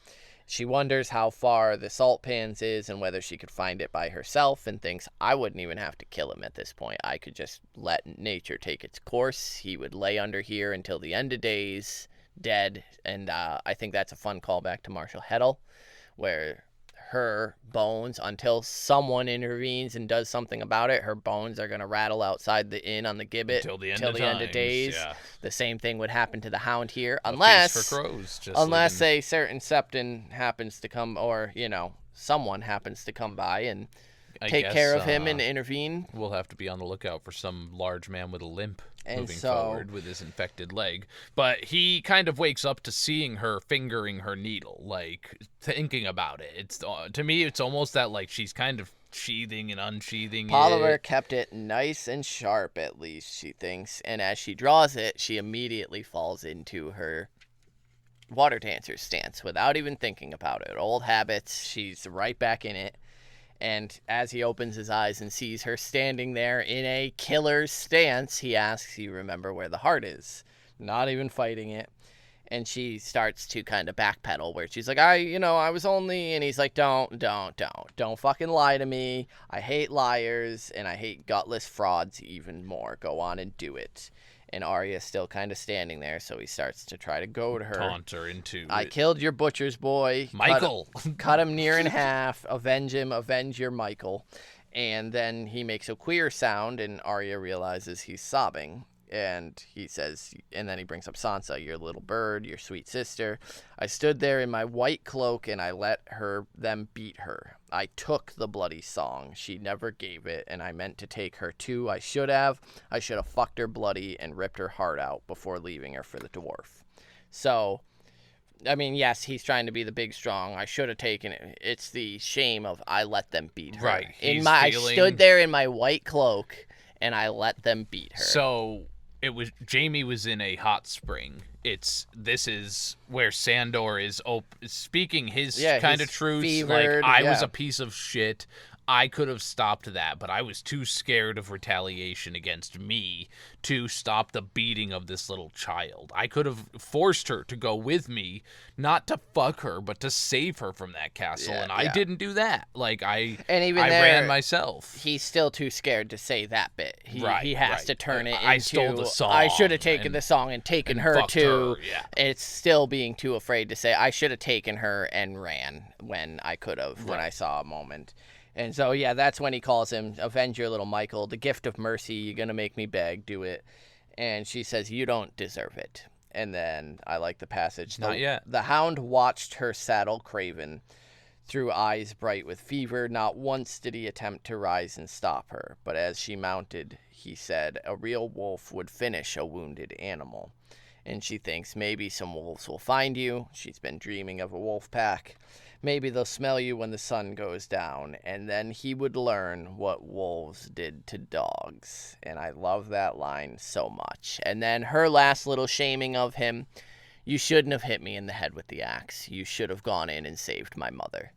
She wonders how far the salt pans is and whether she could find it by herself, and thinks, I wouldn't even have to kill him at this point. I could just let nature take its course. He would lay under here until the end of days, dead. And I think that's a fun callback to Marshall Heddle, where her bones, until someone intervenes and does something about it, her bones are going to rattle outside the inn on the gibbet Until the end of days. Yeah. The same thing would happen to the Hound here, A unless feast for crows, unless a certain Septon happens to come, or someone happens to come by and take care of him and intervene. We'll have to be on the lookout for some large man with a limp And moving so- forward with his infected leg. But he kind of wakes up to seeing her fingering her needle, like thinking about it. It's to me, it's almost that like she's kind of sheathing and unsheathing Polliver it. kept it nice and sharp, at least, she thinks. And as she draws it, she immediately falls into her water dancer stance without even thinking about it. Old habits, she's right back in it. And as he opens his eyes and sees her standing there in a killer's stance, he asks, you remember where the heart is? Not even fighting it. And she starts to kind of backpedal, where she's like, I was only, and he's like, don't fucking lie to me. I hate liars, and I hate gutless frauds even more. Go on and do it. And Arya's still kind of standing there, so he starts to try to goad her. Taunt her into I killed your butcher's boy. Michael. Cut him near in half. Avenge him. Avenge your Michael. And then he makes a queer sound, and Arya realizes he's sobbing. And he says, and then he brings up Sansa, your little bird, your sweet sister. I stood there in my white cloak, and I let them beat her. I took the bloody song. She never gave it, and I meant to take her too. I should have fucked her bloody and ripped her heart out before leaving her for the dwarf. So, I mean, yes, he's trying to be the big strong. I should have taken it. It's the shame of I let them beat her. Right. I stood there in my white cloak, and I let them beat her. So Jamie was in a hot spring. This is where Sandor is speaking his kind of truths. Fevered, like, I was a piece of shit. I could have stopped that, but I was too scared of retaliation against me to stop the beating of this little child. I could have forced her to go with me, not to fuck her, but to save her from that castle, and I didn't do that. Like, I ran myself. He's still too scared to say that bit. He has to turn it into, I stole the song. I should have taken the song and taken her too. Yeah. It's still being too afraid to say, I should have taken her and ran when I could have, when I saw a moment. And so, that's when he calls him, avenge your little Michael, the gift of mercy, you're going to make me beg, do it. And she says, you don't deserve it. And then I like the passage. Not yet. The Hound watched her saddle craven through eyes bright with fever. Not once did he attempt to rise and stop her. But as she mounted, he said, a real wolf would finish a wounded animal. And she thinks maybe some wolves will find you. She's been dreaming of a wolf pack. Maybe they'll smell you when the sun goes down, and then he would learn what wolves did to dogs. And I love that line so much. And then her last little shaming of him, you shouldn't have hit me in the head with the axe. You should have gone in and saved my mother.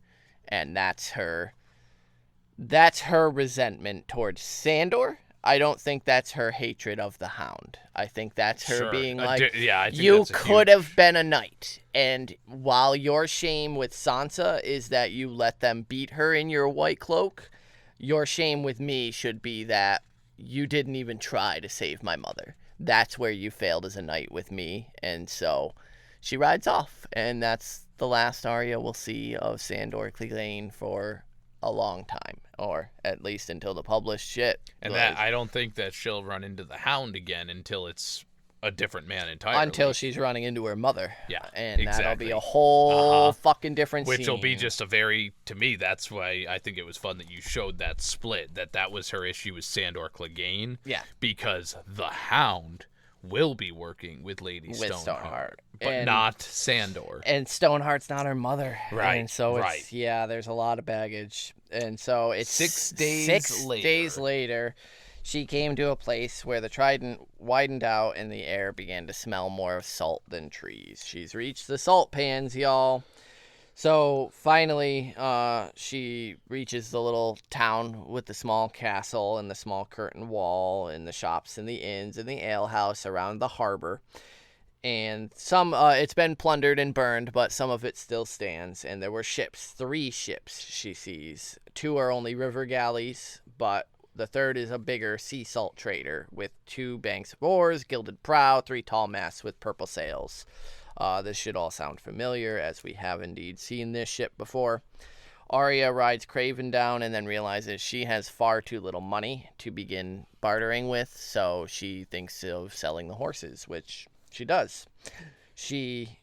And that's her resentment towards Sandor. I don't think that's her hatred of the Hound. I think that's her being like, I think you could have been a knight. And while your shame with Sansa is that you let them beat her in your white cloak, your shame with me should be that you didn't even try to save my mother. That's where you failed as a knight with me. And so she rides off. And that's the last Arya we'll see of Sandor Clegane for a long time, or at least until the published shit. And that I don't think that she'll run into the Hound again until it's a different man entirely. Until she's running into her mother. Yeah, and exactly. that'll be a whole fucking different Which will be scene. just a very, to me, that's why I think it was fun that you showed that split, that was her issue with Sandor Clegane. Yeah. Because the Hound will be working with Lady Stoneheart. But not Sandor. And Stoneheart's not her mother. Right, And so it's, right. yeah, there's a lot of baggage. And so it's 6 days later. 6 days later, she came to a place where the trident widened out and the air began to smell more of salt than trees. She's reached the salt pans, y'all. So finally, she reaches the little town with the small castle and the small curtain wall and the shops and the inns and the alehouse around the harbor. And some, it's been plundered and burned, but some of it still stands. And there were ships, 3 ships she sees. 2 are only river galleys, but the 3rd is a bigger sea salt trader with 2 banks of oars, gilded prow, 3 tall masts with purple sails. This should all sound familiar, as we have indeed seen this ship before. Arya rides Craven down and then realizes she has far too little money to begin bartering with, so she thinks of selling the horses, which she does. She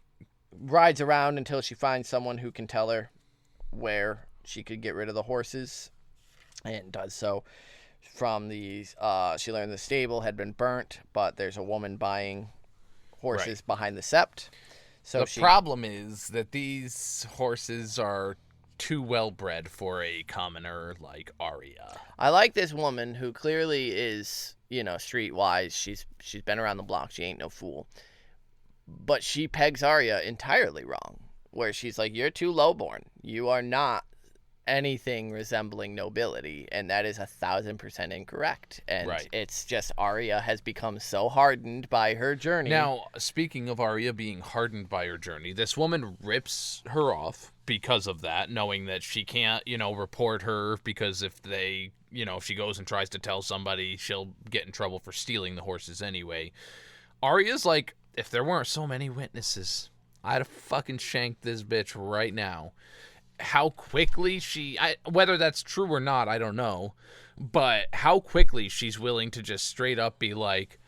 rides around until she finds someone who can tell her where she could get rid of the horses, and does so. From these, she learned the stable had been burnt, but there's a woman buying horses behind the sept. So the problem is that these horses are too well bred for a commoner like Arya. I like this woman who clearly is, streetwise. She's been around the block. She ain't no fool. But she pegs Arya entirely wrong, where she's like, "You're too lowborn. You are not anything resembling nobility," and that is 1,000% incorrect. And it's just Arya has become so hardened by her journey. Now, speaking of Arya being hardened by her journey, this woman rips her off because of that, knowing that she can't, report her, because if they, if she goes and tries to tell somebody, she'll get in trouble for stealing the horses anyway. Arya's like, if there weren't so many witnesses, I'd have fucking shanked this bitch right now. How quickly whether that's true or not, I don't know, but how quickly she's willing to just straight up be like,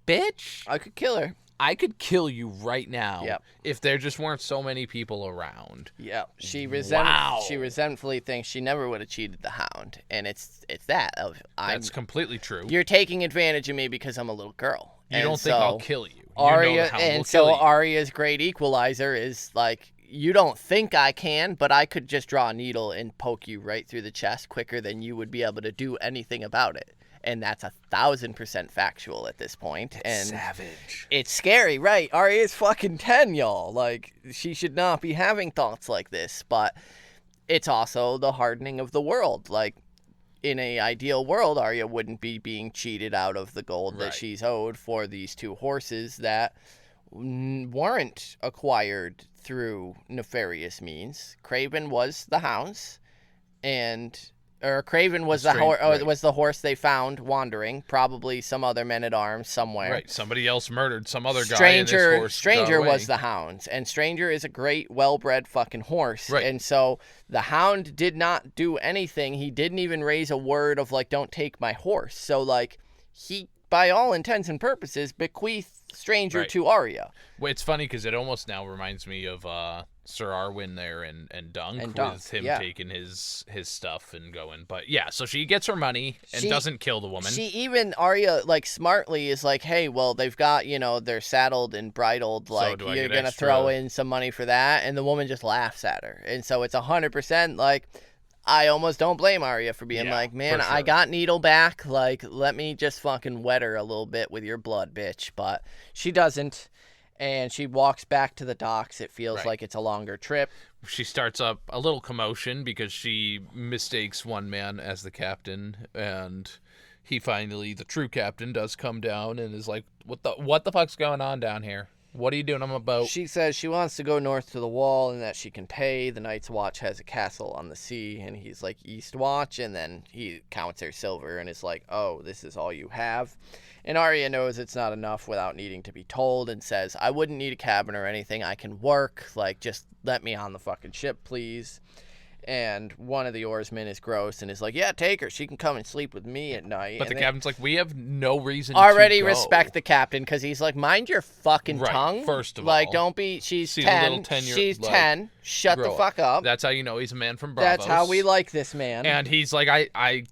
"Bitch, I could kill her. I could kill you right now." Yep. If there just weren't so many people around. Yeah, she resentfully thinks she never would have cheated the Hound, and it's that of That's completely true. You're taking advantage of me because I'm a little girl. You don't think I'll kill you. Arya, Arya's great equalizer is like, you don't think I can, but I could just draw a needle and poke you right through the chest quicker than you would be able to do anything about it. And that's 1,000% factual at this point. And savage. It's scary, right? Arya's fucking 10, y'all. Like, she should not be having thoughts like this, but it's also the hardening of the world. Like, in an ideal world, Arya wouldn't be being cheated out of the gold that she's owed for these 2 horses that weren't acquired through nefarious means. Craven was the Hound's, Craven was was the horse they found wandering. Probably some other men-at-arms somewhere. Right, somebody else murdered some other guy. And this horse Stranger got away. was the Hound's, and Stranger is a great, well-bred fucking horse. Right. And so the Hound did not do anything. He didn't even raise a word of like, "Don't take my horse." So like, he, by all intents and purposes, bequeathed Stranger to Arya. Well, it's funny because it almost now reminds me of Sir Arwen there and Dunk, with him taking his stuff and going. But yeah, so she gets her money and doesn't kill the woman. Arya, like, smartly is like, "Hey, well, they've got, they're saddled and bridled, like, so you're going to throw in some money for that?" And the woman just laughs at her. And so it's 100% like, I almost don't blame Arya for being like, "Man, I got Needle back. Like, let me just fucking wet her a little bit with your blood, bitch." But she doesn't, and she walks back to the docks. It feels like it's a longer trip. She starts up a little commotion because she mistakes one man as the captain, and he finally, the true captain, does come down and is like, "What the fuck's going on down here? What are you doing on my boat?" She says she wants to go north to the wall and that she can pay. The Night's Watch has a castle on the sea, and he's like, "East Watch," and then he counts her silver and is like, "Oh, this is all you have." And Arya knows it's not enough without needing to be told and says, "I wouldn't need a cabin or anything. I can work. Like, just let me on the fucking ship, please." And one of the oarsmen is gross and is like, yeah, take her. She can come and sleep with me at night. But and the captain's like, we have no reason already to go. respect the captain because he's like, mind your fucking tongue. First of like, all. don't be, she's See 10. a little 10-year She's like, 10. Shut the fuck up. That's how you know he's a man from Braavos. That's how we like this man. And he's like, I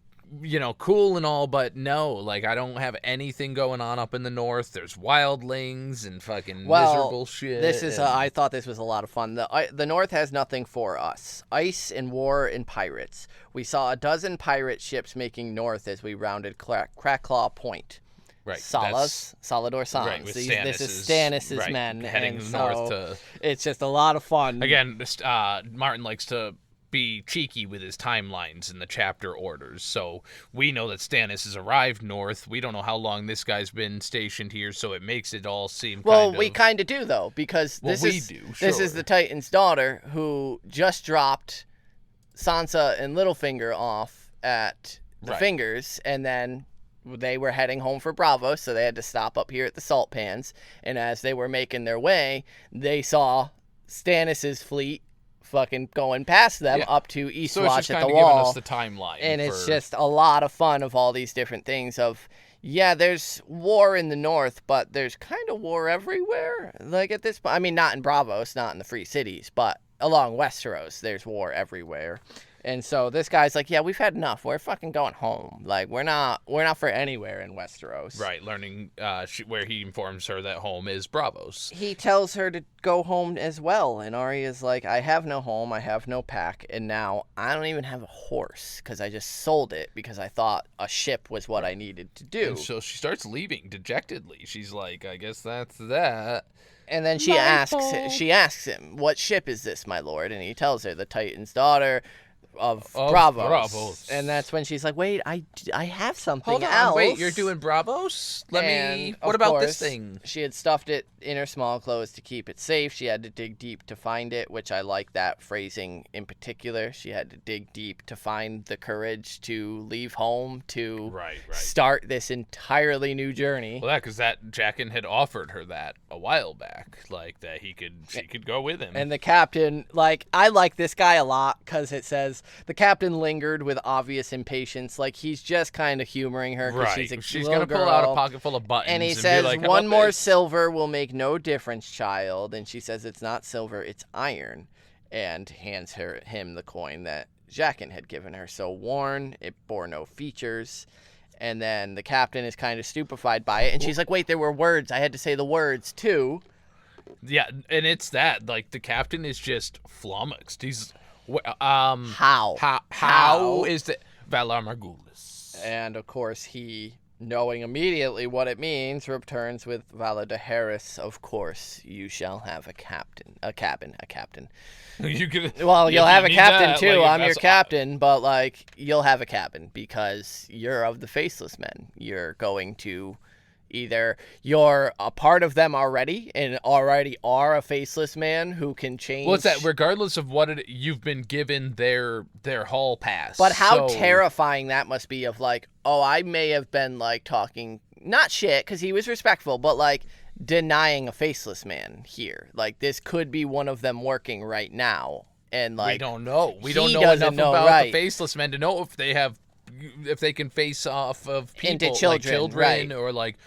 cool and all, but no, like, I don't have anything going on up in the north. There's wildlings and fucking miserable shit. This is, I thought this was a lot of fun. The north has nothing for us. Ice and war and pirates. We saw a dozen pirate ships making north as we rounded Cracklaw Point. Right. Salador Sans. Right, this is Stannis' men. Heading north to... It's just a lot of fun. Again, Martin likes to be cheeky with his timelines and the chapter orders. So we know that Stannis has arrived north. We don't know how long this guy's been stationed here, so it makes it all seem we kind of do, though, because this is the Titan's daughter who just dropped Sansa and Littlefinger off at the Fingers, and then they were heading home for Braavos, so they had to stop up here at the Salt Pans, and as they were making their way, they saw Stannis' fleet fucking going past them up to Eastwatch at the wall. Giving us the timeline. And it's just a lot of fun of all these different things of, yeah, there's war in the north, but there's kind of war everywhere. Like at this point, I mean, not in Braavos, not in the Free Cities, but along Westeros, there's war everywhere. And so this guy's like, yeah, we've had enough. We're fucking going home. Like, we're not for anywhere in Westeros. Right, learning where he informs her that home is Braavos. He tells her to go home as well. And Arya's like, I have no home. I have no pack. And now I don't even have a horse because I just sold it because I thought a ship was what I needed to do. And so she starts leaving dejectedly. She's like, I guess that's that. And then she asks him, what ship is this, my lord? And he tells her, the Titan's daughter of Braavos. And that's when she's like, wait, I have something else. Hold on, wait, you're doing Braavos? What about this thing? She had stuffed it in her small clothes to keep it safe. She had to dig deep to find it, which I like that phrasing in particular. She had to dig deep to find the courage to leave home to start this entirely new journey. Well, because that Jaqen had offered her that a while back, like that she could go with him. And the captain, like, I like this guy a lot because it says the captain lingered with obvious impatience. Like, he's just kind of humoring her because she's going to pull out a pocket full of buttons. And he says, like, one more silver will make no difference, child. And she says, it's not silver, it's iron. And hands him the coin that Jaqen had given her. So worn, it bore no features. And then the captain is kind of stupefied by it. And she's like, wait, there were words. I had to say the words, too. Yeah, and it's that. Like, the captain is just flummoxed. He's... How is the Valar Morghulis? And of course he, knowing immediately what it means, returns with Valar Harris. Of course, you shall have a cabin. You'll have a captain too. Like, I'm your captain, but like you'll have a cabin because you're of the Faceless Men. You're going to. Either you're a part of them already and already are a faceless man who can change. Well, it's that regardless of what you've been given their hall pass. But how terrifying that must be of like, oh, I may have been like talking, not shit, because he was respectful, but like denying a faceless man here. Like this could be one of them working right now. And like, we don't know. We don't know enough about the faceless men to know if they can face off of people, into children or like,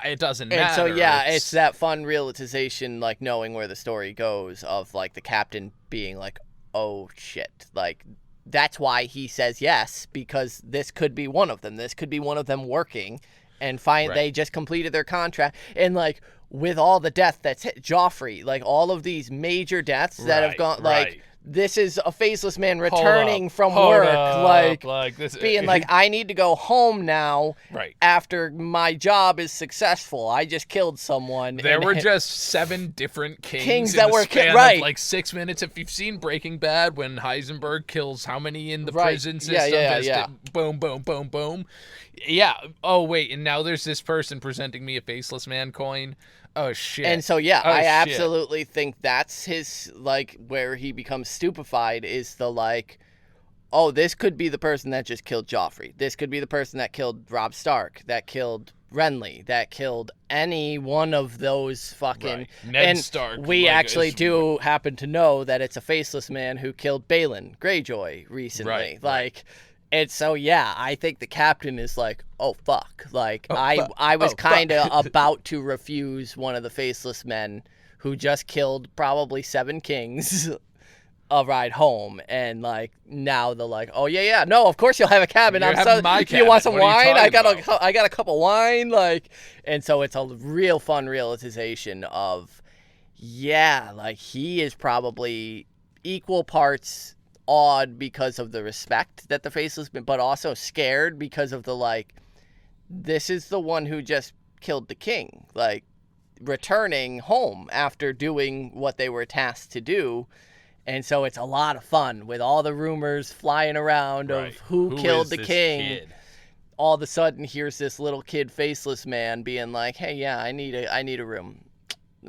it doesn't matter. And so, yeah, it's that fun realization, like, knowing where the story goes of, like, the captain being like, oh, shit. Like, that's why he says yes, because this could be one of them. This could be one of them working and they just completed their contract. And, like, with all the death that's hit Joffrey, like, all of these major deaths that have gone, like... This is a faceless man returning from work, like this, being like, I need to go home now after my job is successful. I just killed someone. There were just 7 different kings that were of like 6 minutes. If you've seen Breaking Bad, when Heisenberg kills how many in the prison system? Boom, boom, boom, boom. Yeah. Oh, wait, and now there's this person presenting me a faceless man coin. Oh, shit. And so, I absolutely think that's his, like, where he becomes stupefied is the, like, oh, this could be the person that just killed Joffrey. This could be the person that killed Robb Stark, that killed Renly, that killed any one of those fucking... Right. Ned Stark. We actually do happen to know that it's a faceless man who killed Balon Greyjoy recently. Right. And so, yeah, I think the captain is like, oh, fuck. Like, I was kind of about to refuse one of the faceless men who just killed probably 7 kings a ride home. And, like, now they're like, oh, yeah, no, of course you'll have a cabin. You're having my cabin. You want some wine? I got a a cup of wine. Like, and so it's a real fun realization of, yeah, like, he is probably equal parts awed because of the respect that the faceless, but also scared because of the, like, this is the one who just killed the king, like, returning home after doing what they were tasked to do. And so it's a lot of fun with all the rumors flying around of who killed the king. Kid? All of a sudden, here's this little kid faceless man being like, hey, yeah, I need a room.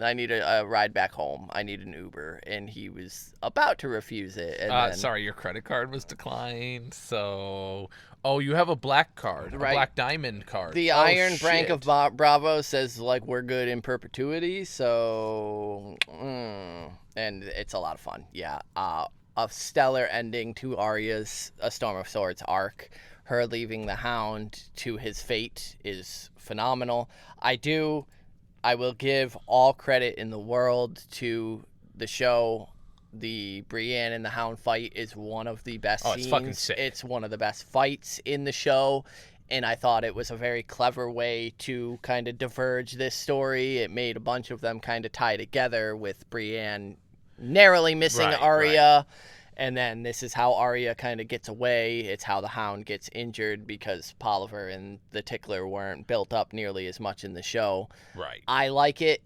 I need a ride back home. I need an Uber. And he was about to refuse it. And then, sorry, your credit card was declined. So, you have a black card, right. A black diamond card. The Iron Bank of Braavos says, like, we're good in perpetuity. So, and it's a lot of fun. Yeah. A stellar ending to Arya's A Storm of Swords arc. Her leaving the Hound to his fate is phenomenal. I will give all credit in the world to the show. The Brienne and the Hound fight is one of the best scenes. It's fucking sick. It's one of the best fights in the show, and I thought it was a very clever way to kind of diverge this story. It made a bunch of them kind of tie together, with Brienne narrowly missing Arya. And then this is how Arya kind of gets away. It's how the Hound gets injured because Polliver and the Tickler weren't built up nearly as much in the show. Right. I like it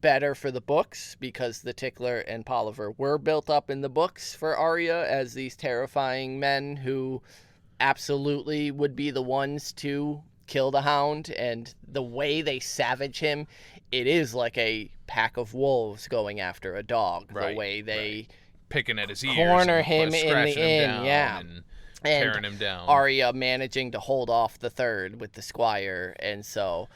better for the books because the Tickler and Polliver were built up in the books for Arya as these terrifying men who absolutely would be the ones to kill the Hound. And the way they savage him, it is like a pack of wolves going after a dog. Right. The way they... picking at his ears, corner him in the inn, and tearing him down. Arya managing to hold off the third with the squire, and so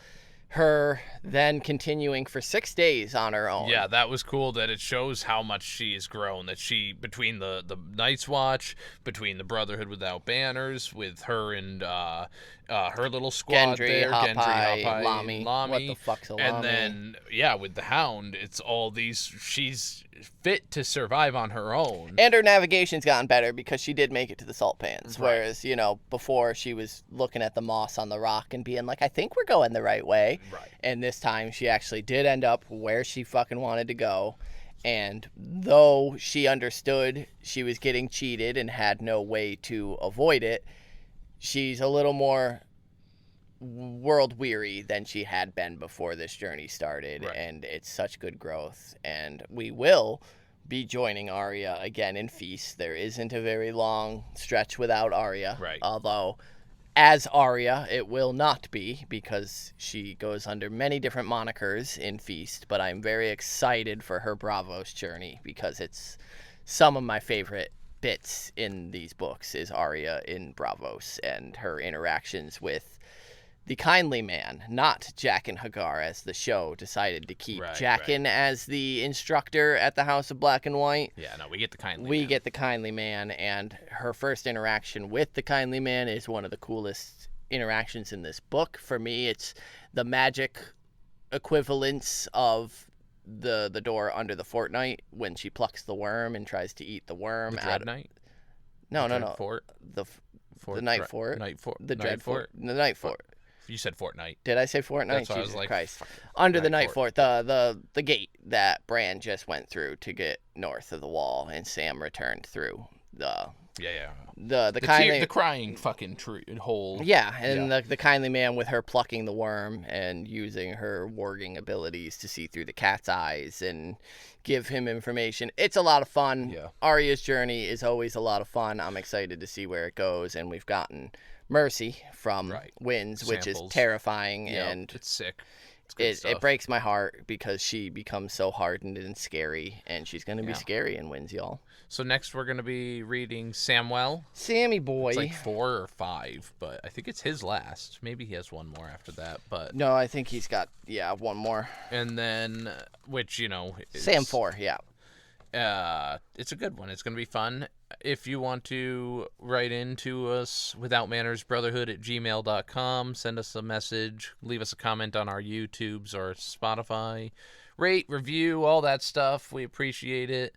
her then continuing for 6 days on her own. Yeah, that was cool. That it shows how much she has grown. That she, between the Night's Watch, between the Brotherhood Without Banners, with her and her little squad Gendry, Hopai, Lami. What the fuck's a Lami? And then, yeah, with the Hound, it's all these... She's fit to survive on her own. And her navigation's gotten better because she did make it to the salt pans. Right. Whereas, before she was looking at the moss on the rock and being like, I think we're going the right way. Right. And this time she actually did end up where she fucking wanted to go. And though she understood she was getting cheated and had no way to avoid it, she's a little more world weary than she had been before this journey started. Right. And it's such good growth. And we will be joining Arya again in Feast. There isn't a very long stretch without Arya. Right. Although, as Arya, it will not be because she goes under many different monikers in Feast. But I'm very excited for her Braavos journey because it's some of my favorite bits in these books is Arya in Braavos and her interactions with the kindly man, not Jaqen H'ghar, as the show decided to keep Jaqen as the instructor at the House of Black and White. Yeah, no, we get the kindly man. We get the kindly man, and her first interaction with the kindly man is one of the coolest interactions in this book. For me, it's the magic equivalence of the door under the fortnight when she plucks the worm and tries to eat the worm. The Dread Knight? No. Fort? The Night Fort. Night Fort. The Dread Fort. The Night Fort. You said Fortnite. Did I say Fortnite? That's what Jesus I was like, Christ. Under the Night Fort, the gate that Bran just went through to get north of the wall, and Sam returned through. The crying fucking hole. Yeah, and the kindly man with her plucking the worm and using her warging abilities to see through the cat's eyes and give him information. It's a lot of fun. Yeah. Arya's journey is always a lot of fun. I'm excited to see where it goes, and we've gotten Mercy from Winds, which is terrifying, and it's sick. it breaks my heart because she becomes so hardened and scary, and she's going to be scary in Winds, y'all. So next we're going to be reading Samwell. Sammy boy. It's like 4 or 5, but I think it's his last. Maybe he has one more after that, but... No, I think he's got, one more. And then, which, Sam 4, yeah. It's a good one. It's going to be fun. If you want to write into us, Without Manners Brotherhood at gmail.com, send us a message, leave us a comment on our YouTubes or Spotify, rate, review, all that stuff. We appreciate it.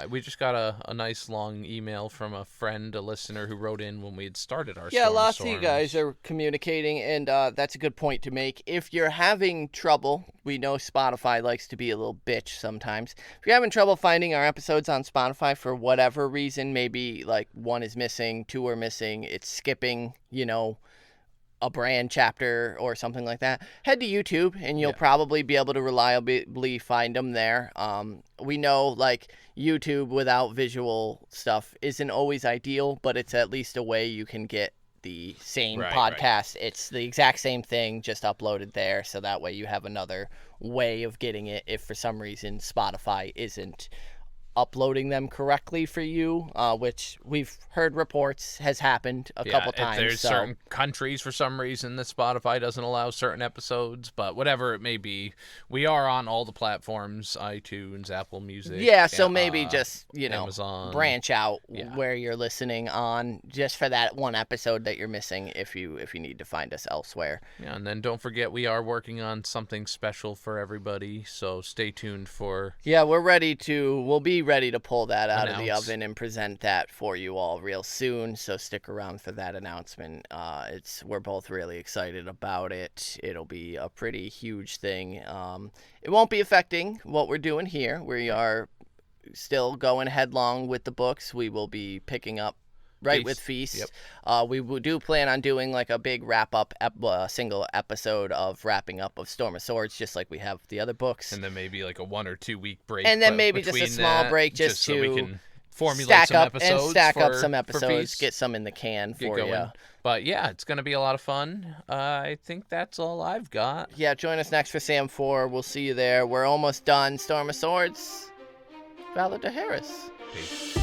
We just got a nice long email from a friend, a listener who wrote in when we had started our Storm lots Storms. of you guys are communicating, and that's a good point to make. If you're having trouble, we know Spotify likes to be a little bitch sometimes. If you're having trouble finding our episodes on Spotify for whatever reason, maybe like 1 is missing, 2 are missing, it's skipping, a brand chapter or something like that, head to YouTube and you'll probably be able to reliably find them there. We know like YouTube without visual stuff isn't always ideal, but it's at least a way you can get the same podcast. Right. It's the exact same thing, just uploaded there. So that way you have another way of getting it if for some reason Spotify isn't uploading them correctly for you, which we've heard reports has happened a couple times. There's certain countries for some reason that Spotify doesn't allow certain episodes, but whatever it may be, we are on all the platforms, iTunes, Apple Music. Yeah, so maybe just, Amazon. Branch out where you're listening on just for that one episode that you're missing if you need to find us elsewhere. Yeah, and then don't forget we are working on something special for everybody, so stay tuned for... Yeah, we'll be ready to pull that out of the oven and present that for you all real soon, so stick around for that announcement. We're both really excited about it. It'll be a pretty huge thing. It won't be affecting what we're doing here. We are still going headlong with the books. We will be picking up with Feast. Yep. We do plan on doing like a big wrap-up single episode of wrapping up of Storm of Swords, just like we have the other books. And then maybe like a 1 or 2 week break. And then maybe just a small break just to so we can formulate some episodes. Stack up some episodes, get some in the can for you. But yeah, it's going to be a lot of fun. I think that's all I've got. Yeah, join us next for Sam 4. We'll see you there. We're almost done. Storm of Swords, Valar to Harris. Peace.